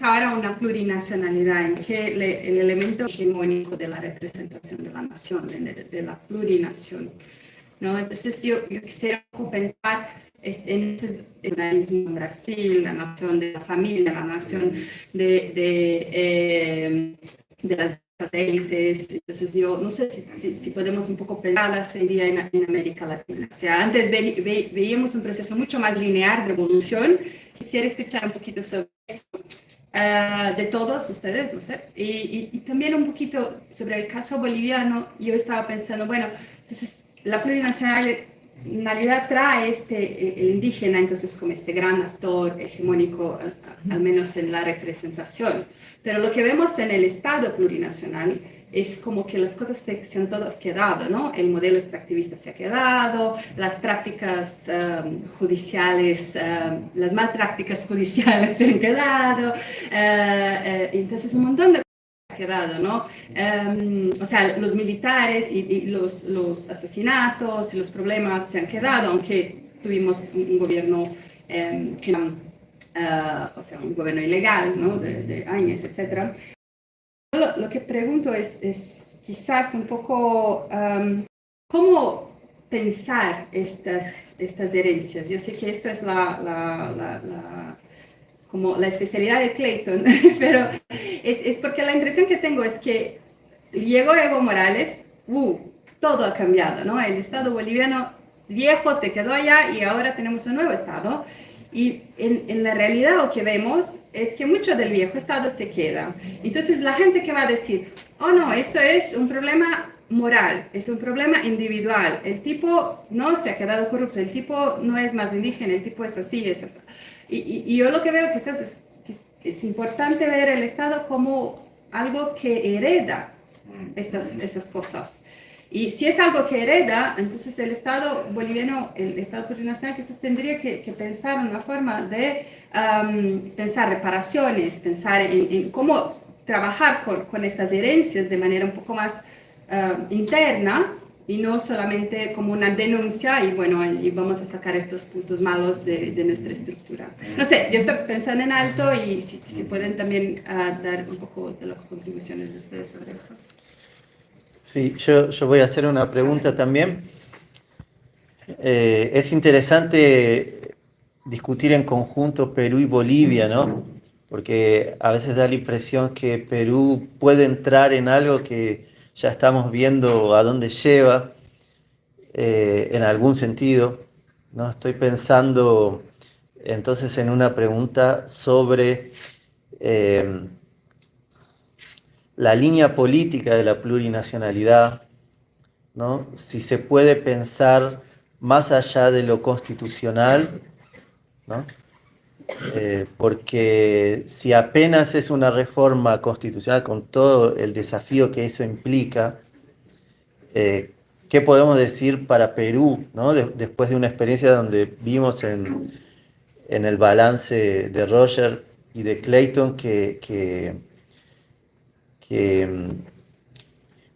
ahora una plurinacionalidad, en que el elemento hegemónico de la representación de la nación, de la plurinación, ¿no? Entonces yo quisiera pensar en ese nacionalismo en Brasil, la nación de la familia, la nación de las élites. Entonces yo no sé si podemos un poco pensar hoy día en América Latina. O sea, antes veíamos un proceso mucho más lineal de evolución. Quisiera escuchar un poquito sobre eso de todos ustedes, no sé, y también un poquito sobre el caso boliviano. Yo estaba pensando, bueno, entonces la plurinacionalidad trae el indígena entonces como este gran actor hegemónico, al menos en la representación. Pero lo que vemos en el Estado plurinacional es como que las cosas se han todas quedado, ¿no? El modelo extractivista se ha quedado, las prácticas judiciales, las mal prácticas judiciales se han quedado, entonces un montón de cosas se han quedado, ¿no? O sea, los militares y los asesinatos y los problemas se han quedado, aunque tuvimos un gobierno o sea, un gobierno ilegal, ¿no? de años, etc. Lo que pregunto es quizás un poco cómo pensar estas herencias. Yo sé que esto es como la especialidad de Clayton, pero es porque la impresión que tengo es que llegó Evo Morales, todo ha cambiado, ¿no? El Estado boliviano viejo se quedó allá y ahora tenemos un nuevo Estado. Y en la realidad lo que vemos es que mucho del viejo Estado se queda. Entonces la gente que va a decir, oh no, eso es un problema moral, es un problema individual, el tipo no se ha quedado corrupto, el tipo no es más indígena, el tipo es así, es así. Y yo lo que veo que es importante ver el Estado como algo que hereda esas cosas. Y si es algo que hereda, entonces el Estado boliviano, el Estado plurinacional, quizás tendría que pensar en una forma de pensar reparaciones, pensar en cómo trabajar con estas herencias de manera un poco más interna y no solamente como una denuncia y bueno, y vamos a sacar estos puntos malos de nuestra estructura. No sé, yo estoy pensando en alto y si pueden también dar un poco de las contribuciones de ustedes sobre eso. Sí, yo voy a hacer una pregunta también. Es interesante discutir en conjunto Perú y Bolivia, ¿no? Porque a veces da la impresión que Perú puede entrar en algo que ya estamos viendo a dónde lleva, en algún sentido, ¿no? Estoy pensando entonces en una pregunta sobre la línea política de la plurinacionalidad, ¿no? Si se puede pensar más allá de lo constitucional, ¿no? Porque si apenas es una reforma constitucional con todo el desafío que eso implica, ¿qué podemos decir para Perú, ¿no? Después de una experiencia donde vimos en el balance de Roger y de Clayton que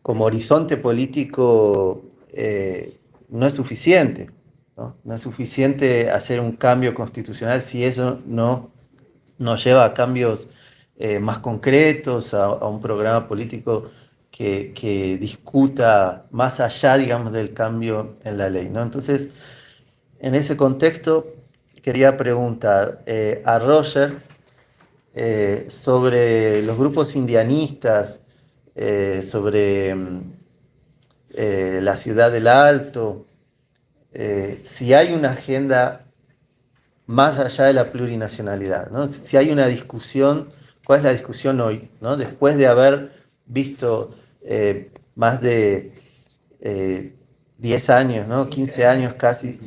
como horizonte político no es suficiente, ¿no? No es suficiente hacer un cambio constitucional si eso no nos lleva a cambios más concretos, a un programa político que discuta más allá, digamos, del cambio en la ley, ¿no? Entonces, en ese contexto, quería preguntar a Roger sobre los grupos indianistas, sobre la ciudad del Alto, si hay una agenda más allá de la plurinacionalidad, ¿no? Si hay una discusión, ¿cuál es la discusión hoy, ¿no? Después de haber visto más de 10 años, ¿no? 15 años casi,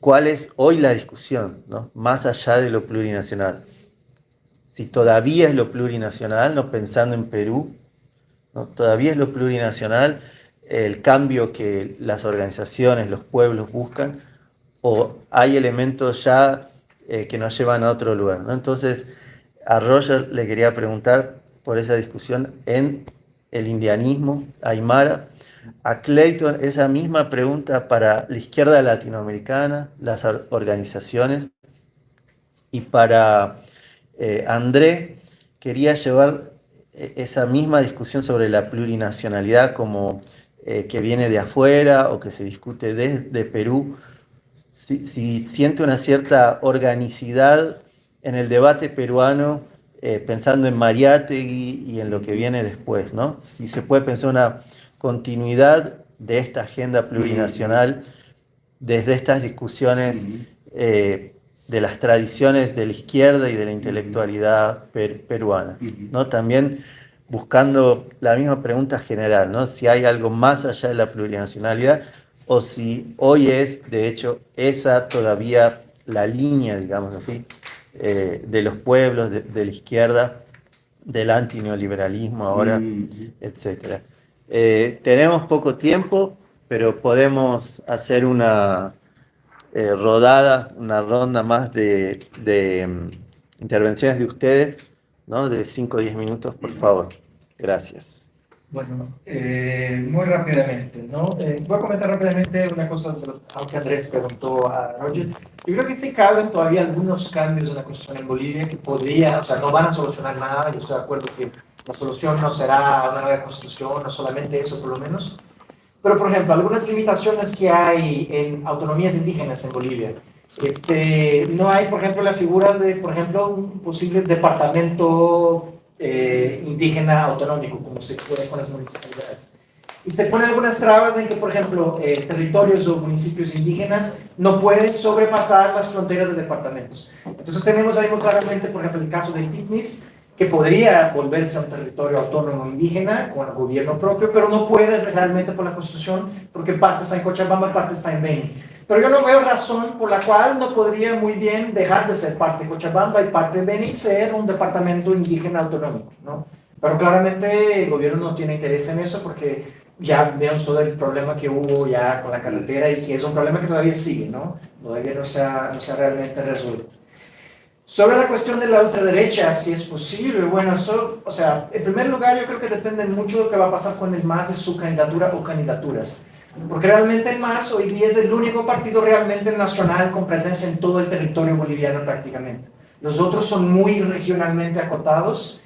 ¿cuál es hoy la discusión, ¿no? Más allá de lo plurinacional? Si todavía es lo plurinacional, no pensando en Perú, ¿no? Todavía es lo plurinacional el cambio que las organizaciones, los pueblos buscan, o hay elementos ya que nos llevan a otro lugar, ¿no? Entonces, a Roger le quería preguntar por esa discusión en el indianismo, Aymara. A Clayton, esa misma pregunta para la izquierda latinoamericana, las organizaciones. Y para André, quería llevar esa misma discusión sobre la plurinacionalidad como que viene de afuera o que se discute desde Perú, si siente una cierta organicidad en el debate peruano, pensando en Mariátegui y en lo que viene después, ¿no? Si se puede pensar una continuidad de esta agenda plurinacional desde estas discusiones de las tradiciones de la izquierda y de la intelectualidad peruana, ¿no? También buscando la misma pregunta general, ¿no? Si hay algo más allá de la plurinacionalidad o si hoy es, de hecho, esa todavía la línea, digamos así, de los pueblos, de la izquierda, del antineoliberalismo ahora, etc. Tenemos poco tiempo, pero podemos hacer una rodada, una ronda más de intervenciones de ustedes, ¿no? De 5 o 10 minutos, por favor. Gracias. Bueno, muy rápidamente, ¿no? Voy a comentar rápidamente una cosa, aunque Andrés preguntó a Roger. Yo creo que sí caben todavía algunos cambios en la Constitución en Bolivia que podría, o sea, no van a solucionar nada. Yo estoy de acuerdo que la solución no será una nueva Constitución, no solamente eso por lo menos. Pero, por ejemplo, algunas limitaciones que hay en autonomías indígenas en Bolivia. No hay, por ejemplo, la figura de, por ejemplo, un posible departamento indígena autonómico, como se puede con las municipalidades. Y se ponen algunas trabas en que, por ejemplo, territorios o municipios indígenas no pueden sobrepasar las fronteras de departamentos. Entonces tenemos ahí muy claramente, por ejemplo, el caso del Titnis, que podría volverse a un territorio autónomo indígena con el gobierno propio, pero no puede realmente por la Constitución, porque parte está en Cochabamba, parte está en Beni. Pero yo no veo razón por la cual no podría muy bien dejar de ser parte de Cochabamba y parte de Beni y ser un departamento indígena autonómico, ¿no? Pero claramente el gobierno no tiene interés en eso porque ya vemos todo el problema que hubo ya con la carretera y que es un problema que todavía sigue, ¿no? Todavía no se ha realmente resuelto. Sobre la cuestión de la ultraderecha, si es posible, bueno, eso, o sea, en primer lugar yo creo que depende mucho de lo que va a pasar con el MAS, de su candidatura o candidaturas. Porque realmente el MAS hoy día es el único partido realmente nacional con presencia en todo el territorio boliviano prácticamente. Los otros son muy regionalmente acotados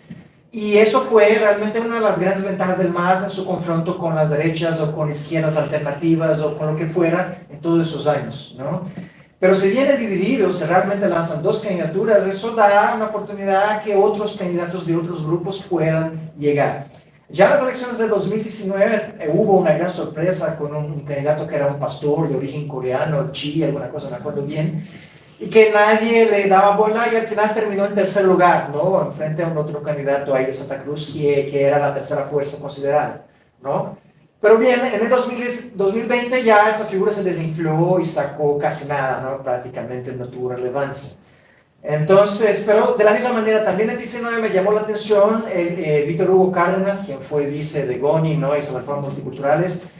y eso fue realmente una de las grandes ventajas del MAS en su confronto con las derechas o con izquierdas alternativas o con lo que fuera en todos esos años, ¿no? Pero si viene dividido, si realmente lanzan dos candidaturas, eso da una oportunidad a que otros candidatos de otros grupos puedan llegar. Ya en las elecciones de 2019 hubo una gran sorpresa con un candidato que era un pastor de origen coreano, Chi, alguna cosa, no me acuerdo bien, y que nadie le daba bola y al final terminó en tercer lugar, ¿no? Frente a un otro candidato ahí de Santa Cruz que era la tercera fuerza considerada, ¿no? Pero bien, en el 2020 ya esa figura se desinfló y sacó casi nada, ¿no? Prácticamente no tuvo relevancia. Entonces, pero de la misma manera, también en 19 me llamó la atención Víctor Hugo Cárdenas, quien fue vice de Goni, ¿no? Y sobre reformas multiculturales,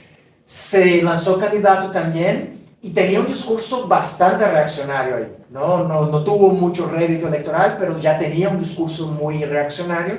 se lanzó candidato también y tenía un discurso bastante reaccionario ahí, ¿no? No tuvo mucho rédito electoral, pero ya tenía un discurso muy reaccionario.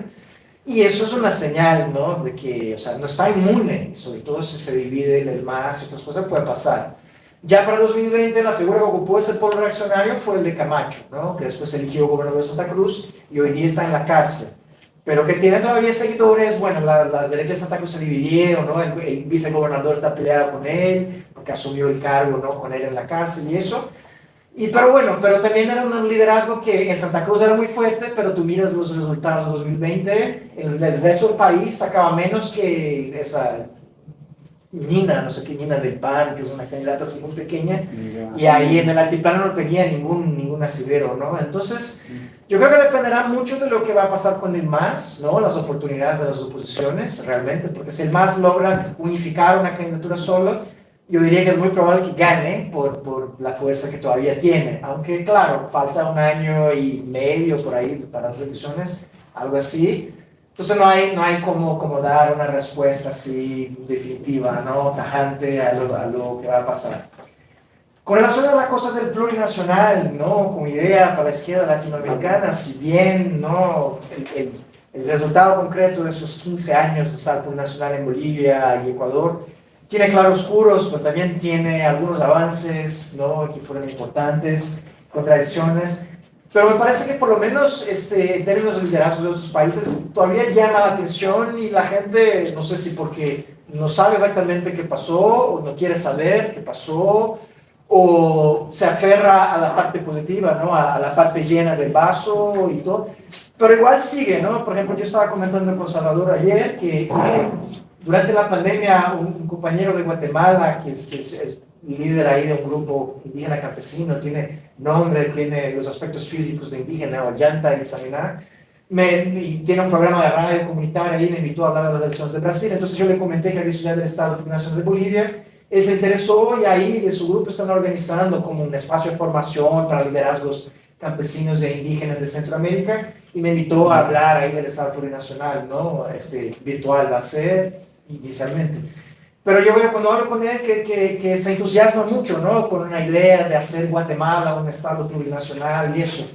Y eso es una señal, ¿no? De que, o sea, no está inmune, sobre todo si se divide el MAS y otras cosas, puede pasar. Ya para 2020 la figura que ocupó ese polo reaccionario fue el de Camacho, ¿no? Que después se eligió gobernador de Santa Cruz y hoy día está en la cárcel. Pero que tiene todavía seguidores, bueno, las derechas de Santa Cruz se dividieron, ¿no? El vicegobernador está peleado con él, porque asumió el cargo, ¿no? Con él en la cárcel y eso. Pero bueno, pero también era un liderazgo que en Santa Cruz era muy fuerte, pero tú miras los resultados de 2020, el resto del país sacaba menos que Nina, no sé qué, Nina del PAN, que es una candidata así muy pequeña, y ahí en el altiplano no tenía ningún asidero, ¿no? Entonces, yo creo que dependerá mucho de lo que va a pasar con el MAS, ¿no? Las oportunidades de las oposiciones, realmente, porque si el MAS logra unificar una candidatura solo, yo diría que es muy probable que gane por la fuerza que todavía tiene, aunque claro, falta 1 año y medio por ahí para las elecciones, algo así. Entonces no hay como dar una respuesta así definitiva, ¿no? Tajante a lo que va a pasar. Con relación a la cosa del plurinacional, ¿no? Como idea para la izquierda latinoamericana, si bien, ¿no? El resultado concreto de esos 15 años de estar plurinacional en Bolivia y Ecuador tiene claroscuros, pero también tiene algunos avances, ¿no? Que fueron importantes, contradicciones. Pero me parece que por lo menos en términos de liderazgo de otros países todavía llama la atención y la gente, no sé si porque no sabe exactamente qué pasó o no quiere saber qué pasó o se aferra a la parte positiva, ¿no? A la parte llena del vaso y todo. Pero igual sigue, ¿no? Por ejemplo, yo estaba comentando con Salvador ayer que durante la pandemia un compañero de Guatemala que es líder ahí de un grupo indígena campesino, tiene nombre, tiene los aspectos físicos de indígena, Ollanta y Saminá, y tiene un programa de radio comunitaria y me invitó a hablar de las elecciones de Brasil. Entonces yo le comenté que había estudiado el Estado Plurinacional de Bolivia, él se interesó y ahí de su grupo están organizando como un espacio de formación para liderazgos campesinos e indígenas de Centroamérica y me invitó a hablar ahí del Estado Plurinacional, ¿no? Virtual va a ser inicialmente. Pero yo veo cuando hablo con él que se entusiasma mucho, ¿no? Con una idea de hacer Guatemala un estado plurinacional y eso.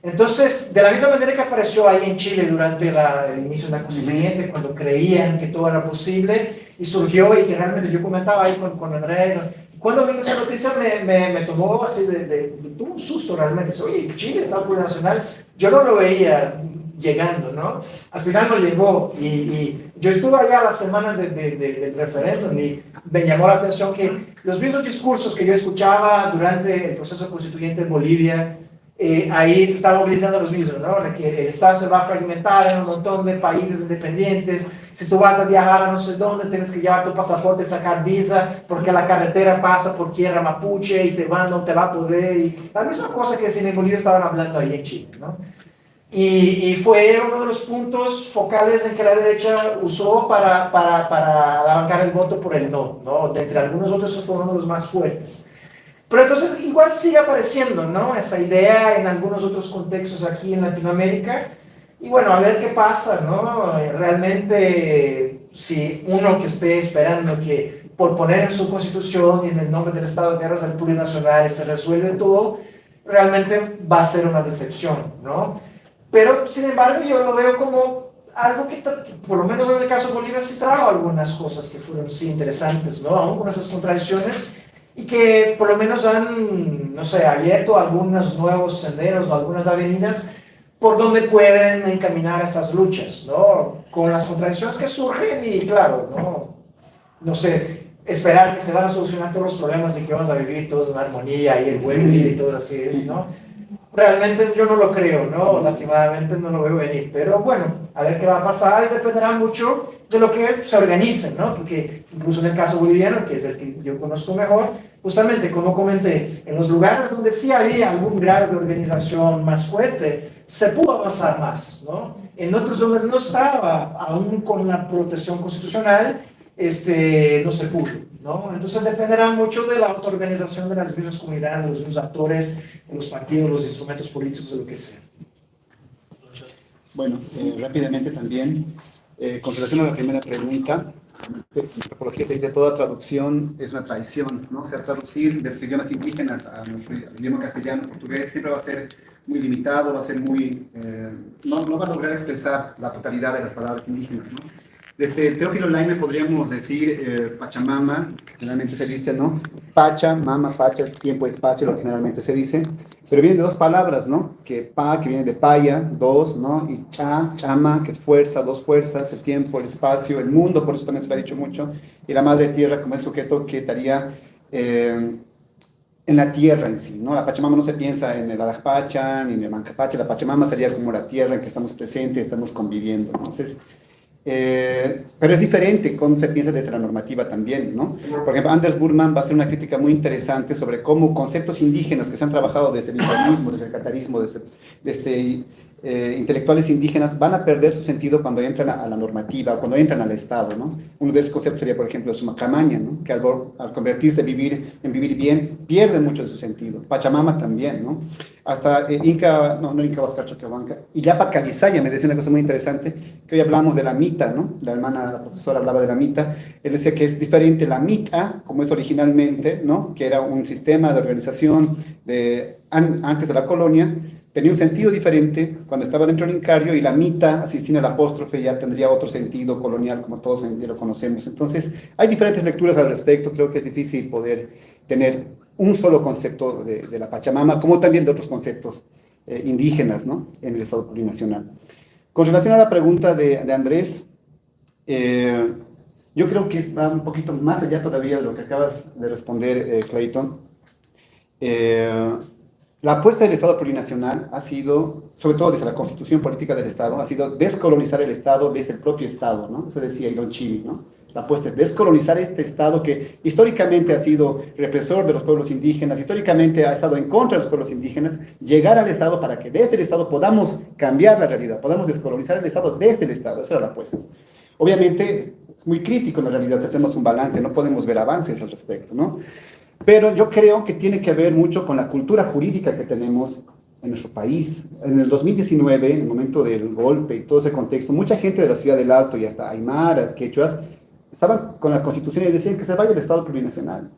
Entonces, de la misma manera que apareció ahí en Chile durante el inicio de la constituyente, cuando creían que todo era posible, y surgió, y que realmente yo comentaba ahí con André, cuando vi esa noticia me tomó así tuvo un susto realmente. Oye, Chile, estado plurinacional, yo no lo veía llegando, ¿no? Al final no llegó y yo estuve allá la semana del referéndum y me llamó la atención que los mismos discursos que yo escuchaba durante el proceso constituyente en Bolivia, ahí se estaban utilizando los mismos, ¿no? De que el Estado se va a fragmentar en un montón de países independientes, si tú vas a viajar a no sé dónde, tienes que llevar tu pasaporte, sacar visa, porque la carretera pasa por tierra mapuche y no te va a poder, y la misma cosa que en Bolivia estaban hablando ahí en Chile, ¿no? Y fue uno de los puntos focales en que la derecha usó para alabancar el voto por el no, ¿no? De entre algunos otros fue uno de los más fuertes. Pero entonces igual sigue apareciendo, ¿no? Esa idea en algunos otros contextos aquí en Latinoamérica. Y bueno, a ver qué pasa, ¿no? Realmente, si uno que esté esperando que por poner en su constitución y en el nombre del Estado de Guerras del Plurinacional se resuelve todo, realmente va a ser una decepción, ¿no? Pero, sin embargo, yo lo veo como algo que por lo menos en el caso de Bolivia, sí trajo algunas cosas que fueron sí interesantes, ¿no? Aún con esas contradicciones, y que por lo menos han, no sé, abierto algunos nuevos senderos, algunas avenidas por donde pueden encaminar esas luchas, ¿no? Con las contradicciones que surgen y, claro, no sé, esperar que se van a solucionar todos los problemas y que vamos a vivir todos en armonía y el buen vivir y todo así, ¿no? Realmente yo no lo creo, ¿no? Lastimadamente no lo veo venir, pero bueno, a ver qué va a pasar y dependerá mucho de lo que se organice, ¿no? Porque incluso en el caso boliviano, que es el que yo conozco mejor, justamente como comenté, en los lugares donde sí había algún grado de organización más fuerte, se pudo avanzar más, ¿no? En otros donde no estaba, aún con la protección constitucional, no se pudo, ¿no? Entonces dependerá mucho de la autoorganización de las mismas comunidades, de los mismos actores, de los partidos, los instrumentos políticos, de lo que sea. Bueno, rápidamente también, con relación a la primera pregunta, en antropología se dice toda traducción es una traición, ¿no? O sea, traducir de los idiomas indígenas al idioma castellano, portugués, siempre va a ser muy limitado, va a ser muy... no va a lograr expresar la totalidad de las palabras indígenas, ¿no? Desde Teófilo Laime podríamos decir Pachamama, generalmente se dice, ¿no? Pacha, mama, pacha, tiempo, espacio, lo que generalmente se dice, pero viene de dos palabras, ¿no? Que pa, que viene de paya, dos, ¿no? Y cha, chama, que es fuerza, dos fuerzas, el tiempo, el espacio, el mundo, por eso también se lo ha dicho mucho, y la madre tierra como el sujeto que estaría en la tierra en sí, ¿no? La Pachamama no se piensa en el Arajpacha, ni en el Mancapacha, la Pachamama sería como la tierra en que estamos presentes, estamos conviviendo, entonces... pero es diferente cómo se piensa desde la normativa también, ¿no? Por ejemplo, Anders Burman va a hacer una crítica muy interesante sobre cómo conceptos indígenas que se han trabajado desde el liberalismo, desde el catarismo, desde intelectuales indígenas van a perder su sentido cuando entran a la normativa, cuando entran al Estado, ¿no? Uno de esos conceptos sería, por ejemplo, Sumacamaña, ¿no? Que al convertirse en vivir bien, pierde mucho de su sentido. Pachamama también, ¿no? Hasta Inca Huáscar Choquehuanca, y Yapa Calizaya me decía una cosa muy interesante, que hoy hablamos de la mita, ¿no? La profesora hablaba de la mita, él decía que es diferente la mita, como es originalmente, ¿no? Que era un sistema de organización antes de la colonia, tenía un sentido diferente cuando estaba dentro del Incario, y la mita, así sin el apóstrofe, ya tendría otro sentido colonial, como todos hoy en día lo conocemos. Entonces, hay diferentes lecturas al respecto. Creo que es difícil poder tener un solo concepto de la Pachamama, como también de otros conceptos indígenas, ¿no? En el Estado plurinacional. Con relación a la pregunta de Andrés, yo creo que va un poquito más allá todavía de lo que acabas de responder, Clayton. La apuesta del Estado plurinacional ha sido, sobre todo desde la Constitución Política del Estado, ha sido descolonizar el Estado desde el propio Estado, ¿no? Eso decía Iron Chimi, ¿no? La apuesta es descolonizar este Estado que históricamente ha sido represor de los pueblos indígenas, históricamente ha estado en contra de los pueblos indígenas, llegar al Estado para que desde el Estado podamos cambiar la realidad, podamos descolonizar el Estado desde el Estado. Esa era la apuesta. Obviamente es muy crítico en la realidad si hacemos un balance, no podemos ver avances al respecto, ¿no? Pero yo creo que tiene que ver mucho con la cultura jurídica que tenemos en nuestro país. En el 2019, en el momento del golpe y todo ese contexto, mucha gente de la Ciudad del Alto y hasta aymaras, quechuas, estaban con la Constitución y decían que se vaya el Estado plurinacional.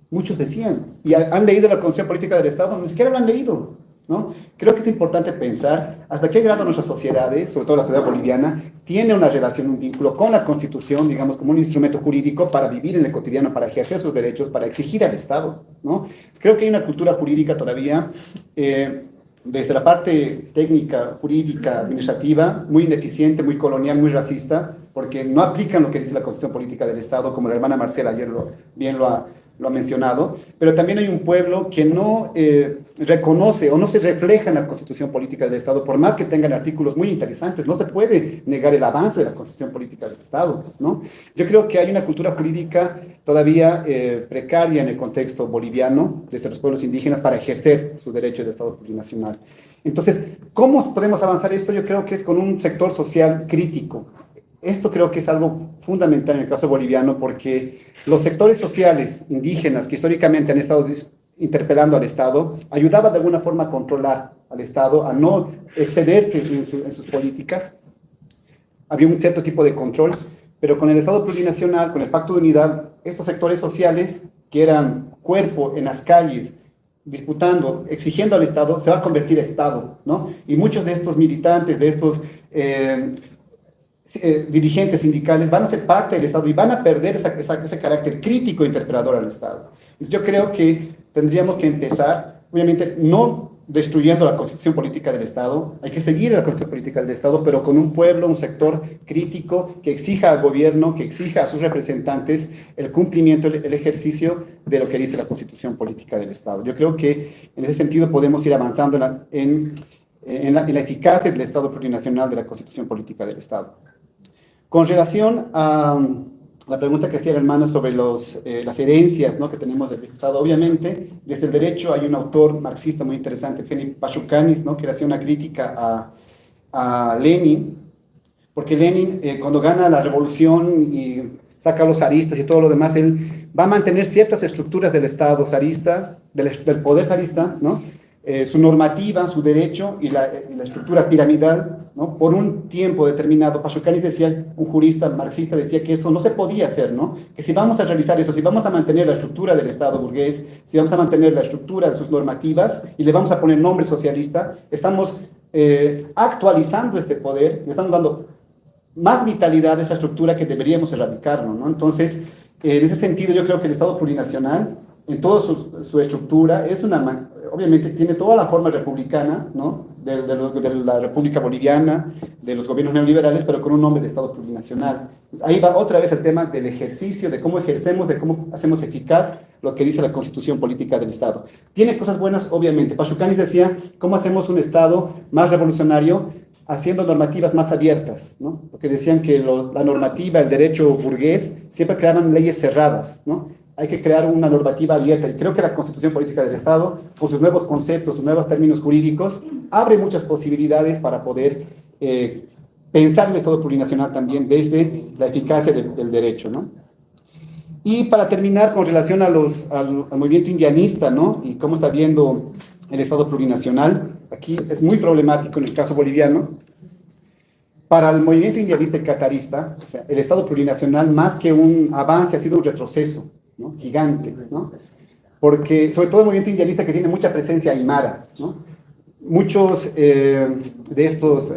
Muchos decían, y han leído la Constitución Política del Estado, ni siquiera lo han leído, ¿no? Creo que es importante pensar hasta qué grado nuestras sociedades, sobre todo la sociedad boliviana, tiene una relación, un vínculo con la Constitución, digamos, como un instrumento jurídico para vivir en el cotidiano, para ejercer sus derechos, para exigir al Estado, ¿no? Creo que hay una cultura jurídica todavía, desde la parte técnica, jurídica, administrativa, muy ineficiente, muy colonial, muy racista, porque no aplican lo que dice la Constitución Política del Estado, como la hermana Marcela ayer bien lo ha mencionado, pero también hay un pueblo que no reconoce o no se refleja en la Constitución Política del Estado, por más que tengan artículos muy interesantes. No se puede negar el avance de la Constitución Política del Estado, ¿no? Yo creo que hay una cultura jurídica todavía precaria en el contexto boliviano, desde los pueblos indígenas, para ejercer su derecho de Estado plurinacional. Entonces, ¿cómo podemos avanzar esto? Yo creo que es con un sector social crítico. Esto creo que es algo fundamental en el caso boliviano, porque los sectores sociales indígenas que históricamente han estado interpelando al Estado ayudaban de alguna forma a controlar al Estado, a no excederse en sus políticas. Había un cierto tipo de control, pero con el Estado plurinacional, con el Pacto de Unidad, estos sectores sociales que eran cuerpo en las calles, disputando, exigiendo al Estado, se va a convertir en Estado, ¿no? Y muchos de estos militantes, de estos dirigentes sindicales van a ser parte del Estado y van a perder ese carácter crítico e interpelador al Estado. Entonces yo creo que tendríamos que empezar, obviamente, no destruyendo la Constitución Política del Estado, hay que seguir la Constitución Política del Estado, pero con un pueblo, un sector crítico que exija al gobierno, que exija a sus representantes el cumplimiento, el ejercicio de lo que dice la Constitución Política del Estado. Yo creo que en ese sentido podemos ir avanzando en la eficacia del Estado plurinacional de la Constitución Política del Estado. Con relación a la pregunta que hacía la hermana sobre las herencias, ¿no?, que tenemos del Estado, obviamente, desde el derecho hay un autor marxista muy interesante, Evgeny Pashukanis, ¿no?, que le hacía una crítica a Lenin, porque Lenin, cuando gana la revolución y saca a los zaristas y todo lo demás, él va a mantener ciertas estructuras del Estado zarista, del poder zarista, ¿no?, su normativa, su derecho y la estructura piramidal, ¿no?, por un tiempo determinado. Pashukanis decía, un jurista marxista decía que eso no se podía hacer, ¿no?, que si vamos a realizar eso, si vamos a mantener la estructura del Estado burgués, si vamos a mantener la estructura de sus normativas y le vamos a poner nombre socialista, estamos actualizando este poder, le estamos dando más vitalidad a esa estructura que deberíamos erradicarlo, ¿no? Entonces, en ese sentido, yo creo que el Estado plurinacional, en toda su estructura, obviamente tiene toda la forma republicana, ¿no?, de la República Boliviana, de los gobiernos neoliberales, pero con un nombre de Estado plurinacional. Ahí va otra vez el tema del ejercicio, de cómo ejercemos, de cómo hacemos eficaz lo que dice la Constitución Política del Estado. Tiene cosas buenas, obviamente. Pashukanis decía, ¿cómo hacemos un Estado más revolucionario? haciendo normativas más abiertas, ¿no? Porque decían que la normativa, el derecho burgués, siempre creaban leyes cerradas, ¿no? Hay que crear una normativa abierta, y creo que la Constitución Política del Estado, con sus nuevos conceptos, sus nuevos términos jurídicos, abre muchas posibilidades para poder pensar el Estado plurinacional también desde la eficacia del derecho, ¿no? Y para terminar, con relación al movimiento indianista, ¿no? Y cómo está viendo el Estado plurinacional, aquí es muy problemático en el caso boliviano. Para el movimiento indianista y catarista, o sea, el Estado plurinacional, más que un avance, ha sido un retroceso, ¿no? Gigante, ¿no? Porque, sobre todo el movimiento indianista, que tiene mucha presencia aymara, ¿no? Muchos de estos,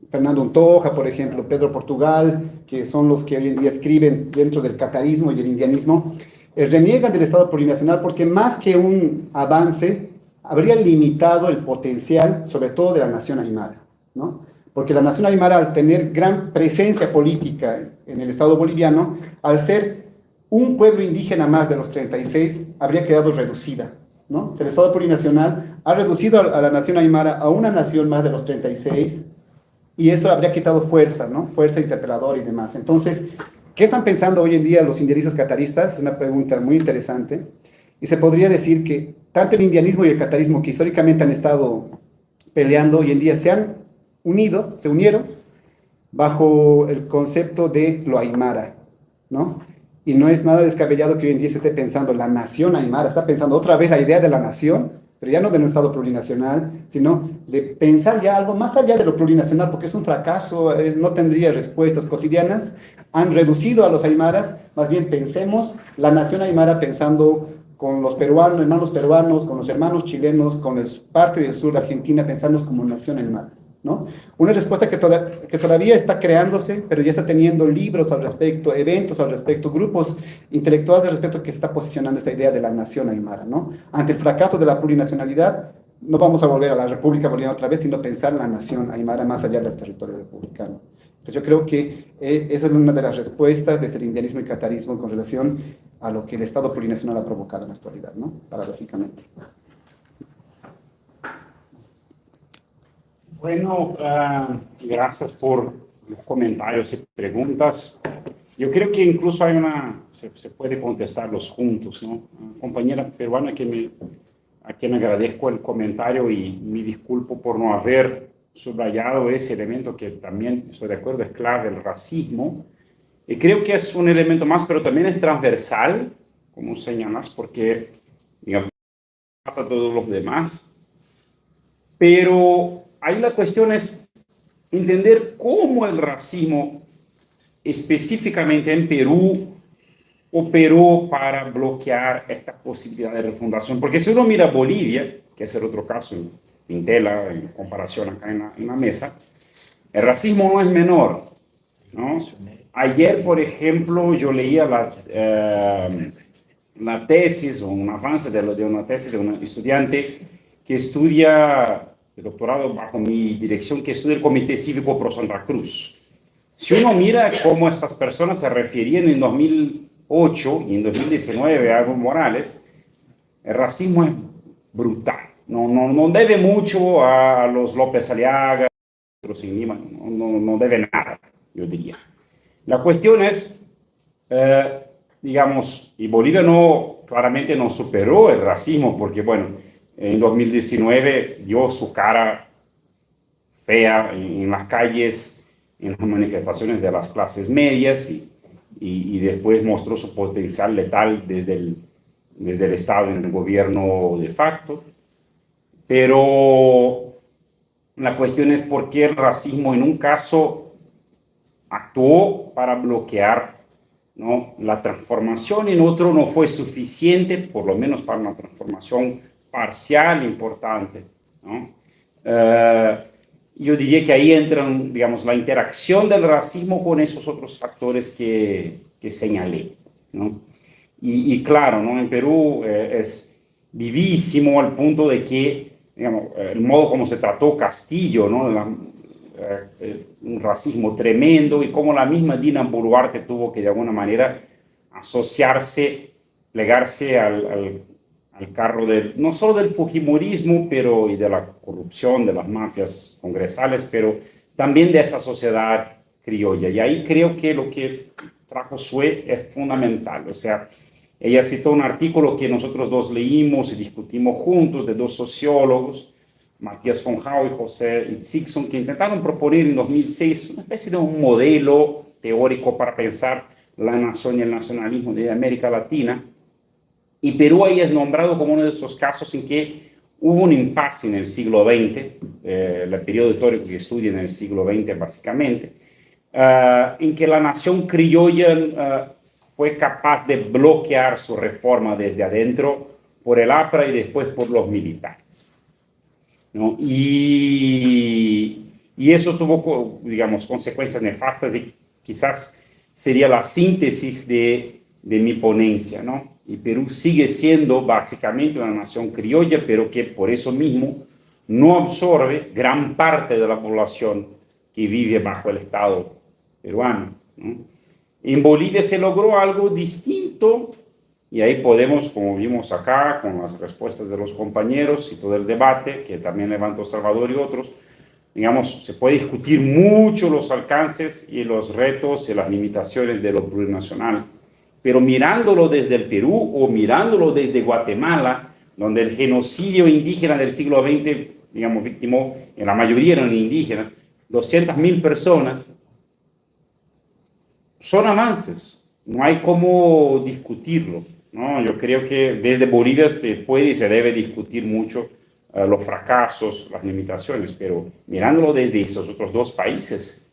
Fernando Ontoja, por ejemplo, Pedro Portugal, que son los que hoy en día escriben dentro del catarismo y el indianismo, reniegan del Estado plurinacional porque más que un avance, habría limitado el potencial, sobre todo de la nación aymara, ¿no? Porque la nación aymara, al tener gran presencia política en el Estado boliviano, al ser un pueblo indígena más de los 36, habría quedado reducida, ¿no? El Estado plurinacional ha reducido a la nación aymara a una nación más de los 36, y eso habría quitado fuerza, ¿no? Fuerza interpeladora y demás. Entonces, ¿qué están pensando hoy en día los indianistas cataristas? Es una pregunta muy interesante. Y se podría decir que tanto el indianismo y el catarismo, que históricamente han estado peleando, hoy en día se unieron bajo el concepto de lo aymara, ¿no? Y no es nada descabellado que hoy en día se esté pensando la nación aymara, está pensando otra vez la idea de la nación, pero ya no de un Estado plurinacional, sino de pensar ya algo más allá de lo plurinacional, porque es un fracaso, no tendría respuestas cotidianas. Han reducido a los aymaras, más bien pensemos la nación aymara pensando con los peruanos, hermanos peruanos, con los hermanos chilenos, con la parte del sur de Argentina, pensarnos como nación aymara, ¿no? Una respuesta que todavía está creándose, pero ya está teniendo libros al respecto, eventos al respecto, grupos intelectuales al respecto, que está posicionando esta idea de la nación aymara, ¿no? Ante el fracaso de la plurinacionalidad, no vamos a volver a la República Boliviana otra vez, sino pensar en la nación aymara más allá del territorio republicano. Entonces yo creo que esa es una de las respuestas desde el indianismo y catarismo con relación a lo que el Estado plurinacional ha provocado en la actualidad, ¿no? Paradójicamente. Bueno, gracias por los comentarios y preguntas. Yo creo que incluso hay se puede contestarlos juntos, ¿no? Compañera peruana a quien agradezco el comentario y me disculpo por no haber subrayado ese elemento que también estoy de acuerdo, es clave, el racismo. Y creo que es un elemento más, pero también es transversal, como señalas, porque digamos, pasa a todos los demás. Pero ahí la cuestión es entender cómo el racismo, específicamente en Perú, operó para bloquear esta posibilidad de refundación. Porque si uno mira Bolivia, que es el otro caso en tela, en comparación acá en la mesa, el racismo no es menor, ¿no? Ayer, por ejemplo, yo leía la tesis o un avance de una tesis de un estudiante que estudia el doctorado bajo mi dirección, que estudia el Comité Cívico Pro Santa Cruz. Si uno mira cómo estas personas se referían en 2008 y en 2019 a Evo Morales, el racismo es brutal. No debe mucho a los López Aliaga, los en Lima, no debe nada, yo diría. La cuestión es, digamos, y Bolivia claramente no superó el racismo, porque, bueno, en 2019 dio su cara fea en las calles, en las manifestaciones de las clases medias, y después mostró su potencial letal desde el Estado en el gobierno de facto. Pero la cuestión es por qué el racismo en un caso actuó para bloquear, ¿no?, la transformación, en otro no fue suficiente, por lo menos para una transformación parcial importante, ¿no? Yo diría que ahí entra, digamos, la interacción del racismo con esos otros factores que señalé, ¿no? Y claro, ¿no?, en Perú es vivísimo al punto de que, digamos, el modo como se trató Castillo, ¿no?, un racismo tremendo, y cómo la misma Dina Boluarte tuvo que de alguna manera asociarse, plegarse al al carro no solo del fujimorismo, pero y de la corrupción, de las mafias congresales, pero también de esa sociedad criolla. Y ahí creo que lo que trajo Sue es fundamental. O sea, ella citó un artículo que nosotros dos leímos y discutimos juntos de dos sociólogos, Matías von Hau y José Itzigson, que intentaron proponer en 2006 una especie de un modelo teórico para pensar la nación y el nacionalismo de América Latina. Y Perú ahí es nombrado como uno de esos casos en que hubo un impasse en el siglo XX, el periodo histórico que estudia en el siglo XX básicamente, en que la nación criolla fue capaz de bloquear su reforma desde adentro por el APRA y después por los militares, ¿no? Y eso tuvo, digamos, consecuencias nefastas y quizás sería la síntesis de mi ponencia, ¿no? Y Perú sigue siendo básicamente una nación criolla, pero que por eso mismo no absorbe gran parte de la población que vive bajo el Estado peruano, ¿no? En Bolivia se logró algo distinto, y ahí podemos, como vimos acá, con las respuestas de los compañeros y todo el debate, que también levantó Salvador y otros, digamos, se puede discutir mucho los alcances y los retos y las limitaciones de lo plurinacional, pero mirándolo desde el Perú o mirándolo desde Guatemala, donde el genocidio indígena del siglo XX, digamos, victimó, en la mayoría eran indígenas, 200.000 personas, son avances, no hay cómo discutirlo, ¿no? Yo creo que desde Bolivia se puede y se debe discutir mucho los fracasos, las limitaciones, pero mirándolo desde esos otros dos países.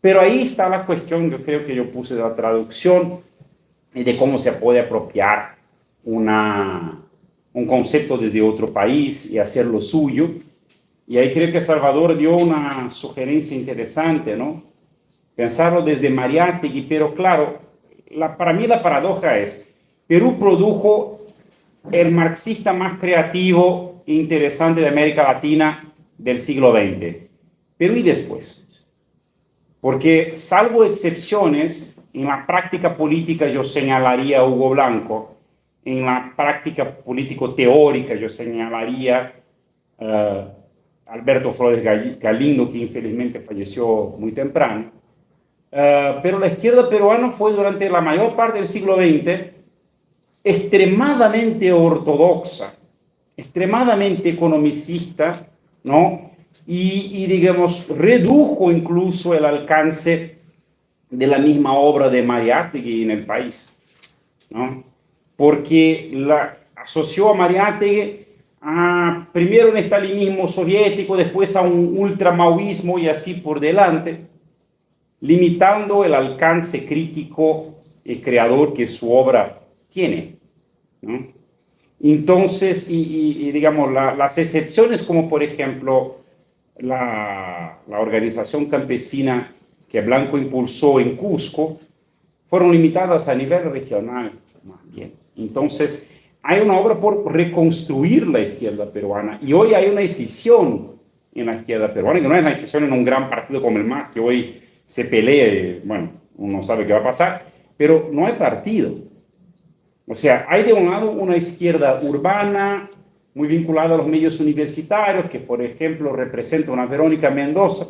Pero ahí está la cuestión, yo creo que yo puse de la traducción y de cómo se puede apropiar un concepto desde otro país y hacerlo suyo. Y ahí creo que Salvador dio una sugerencia interesante, ¿no? Pensarlo desde Mariátegui, pero claro, para mí la paradoja es, Perú produjo el marxista más creativo e interesante de América Latina del siglo XX. Pero ¿y después? Porque salvo excepciones, en la práctica política yo señalaría a Hugo Blanco, en la práctica político-teórica yo señalaría a Alberto Flores Galindo, que infelizmente falleció muy temprano. Pero la izquierda peruana fue durante la mayor parte del siglo XX extremadamente ortodoxa, extremadamente economicista, ¿no? Y digamos, redujo incluso el alcance de la misma obra de Mariátegui en el país, ¿no? Porque asoció a Mariátegui primero un estalinismo soviético, después a un ultramaoísmo y así por delante, limitando el alcance crítico y creador que su obra tiene, ¿no? Entonces, digamos, las excepciones como por ejemplo la organización campesina que Blanco impulsó en Cusco, fueron limitadas a nivel regional, más bien. Entonces, hay una obra por reconstruir la izquierda peruana, y hoy hay una decisión en la izquierda peruana, que no es una decisión en un gran partido como el MAS, que hoy se pelea, bueno, uno sabe qué va a pasar, pero no hay partido. O sea, hay de un lado una izquierda urbana, muy vinculada a los medios universitarios, que por ejemplo representa una Verónica Mendoza,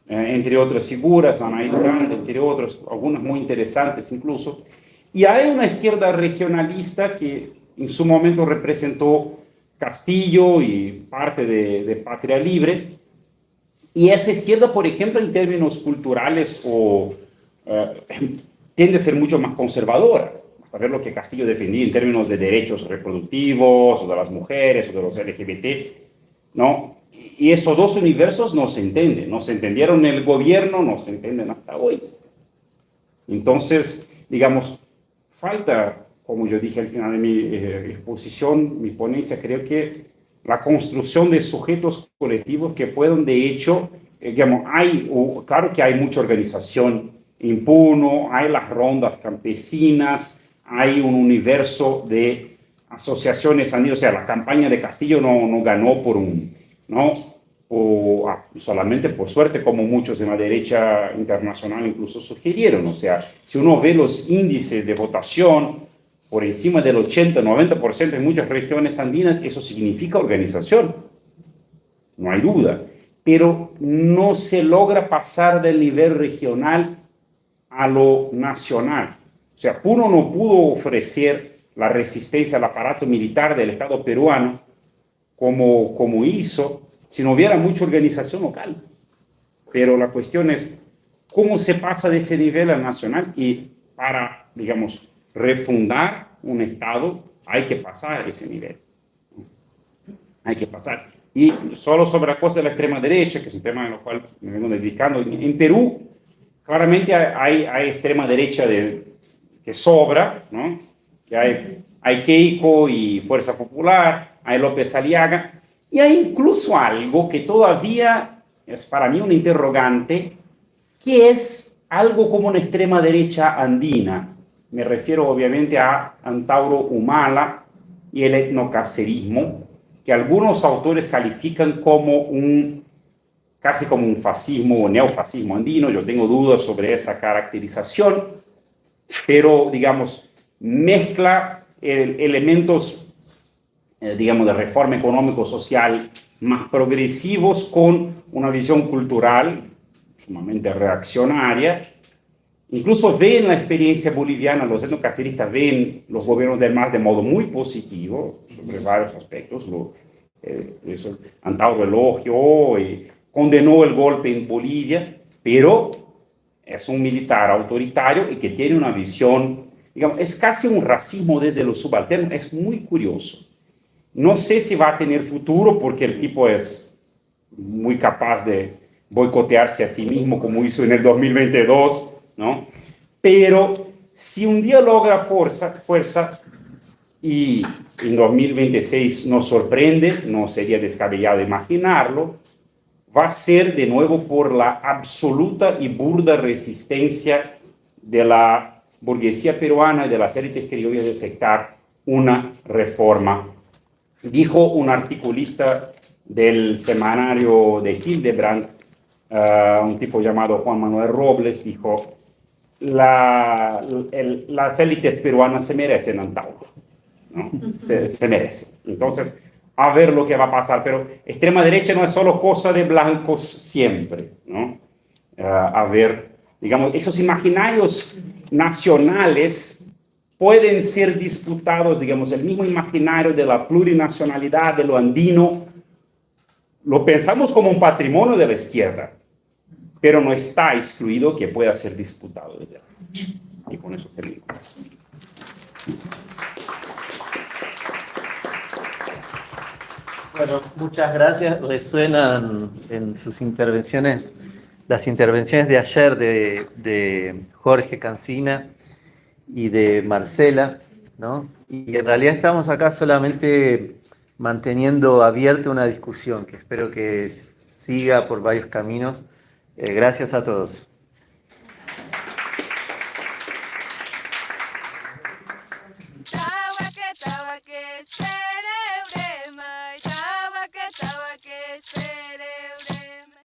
entre otras figuras, Anaí Durán, entre otros, algunas muy interesantes incluso, y hay una izquierda regionalista que en su momento representó Castillo y parte de Patria Libre, y esa izquierda, por ejemplo, en términos culturales tiende a ser mucho más conservadora, a ver lo que Castillo defendía en términos de derechos reproductivos, o de las mujeres, o de los LGBT, ¿no? Y esos dos universos no se entienden, no se entendieron en el gobierno, no se entienden hasta hoy. Entonces, digamos, falta, como yo dije al final de mi exposición, mi ponencia, creo que la construcción de sujetos colectivos que puedan, de hecho, digamos, claro que hay mucha organización en Puno, hay las rondas campesinas, hay un universo de asociaciones, o sea, la campaña de Castillo no ganó solamente por suerte, como muchos en la derecha internacional incluso sugirieron. O sea, si uno ve los índices de votación, por encima del 80-90% en muchas regiones andinas, eso significa organización, no hay duda, pero no se logra pasar del nivel regional a lo nacional. O sea, Puno no pudo ofrecer la resistencia al aparato militar del Estado peruano como hizo si no hubiera mucha organización local. Pero la cuestión es cómo se pasa de ese nivel al nacional, y para, digamos, refundar un Estado hay que pasar ese nivel. Hay que pasar. Y solo sobre la cosa de la extrema derecha, que es un tema en el cual me vengo dedicando, en Perú claramente hay extrema derecha que sobra, ¿no? Que hay Keiko y Fuerza Popular, hay López Aliaga, y hay incluso algo que todavía es para mí un interrogante, que es algo como una extrema derecha andina. Me refiero obviamente a Antauro Humala y el etnocacerismo, que algunos autores califican como casi como un fascismo o neofascismo andino. Yo tengo dudas sobre esa caracterización, pero, digamos, mezcla elementos, digamos, de reforma económico-social más progresivos con una visión cultural sumamente reaccionaria. Incluso ven la experiencia boliviana, los etnocaceristas ven los gobiernos del MAS de modo muy positivo sobre varios aspectos. Antauro elogió y condenó el golpe en Bolivia, pero es un militar autoritario y que tiene una visión, digamos, es casi un racismo desde lo subalterno. Es muy curioso. No sé si va a tener futuro, porque el tipo es muy capaz de boicotearse a sí mismo, como hizo en el 2022, ¿no? Pero si un día logra fuerza y en 2026 nos sorprende, no sería descabellado imaginarlo, va a ser de nuevo por la absoluta y burda resistencia de la burguesía peruana y de las élites criollas de aceptar una reforma. Dijo un articulista del semanario de Hildebrand, un tipo llamado Juan Manuel Robles, dijo: las élites peruanas se merecen Antauro, ¿no? Se merecen. Entonces, a ver lo que va a pasar, pero extrema derecha no es solo cosa de blancos siempre, ¿no? A ver, digamos, esos imaginarios nacionales pueden ser disputados, digamos, el mismo imaginario de la plurinacionalidad, de lo andino, lo pensamos como un patrimonio de la izquierda, pero no está excluido que pueda ser disputado desde la derecha. Y con eso termino. Bueno, muchas gracias. Resuenan en sus intervenciones las intervenciones de ayer de Jorge Cancina y de Marcela, ¿no? Y en realidad estamos acá solamente manteniendo abierta una discusión que espero que siga por varios caminos. Gracias a todos.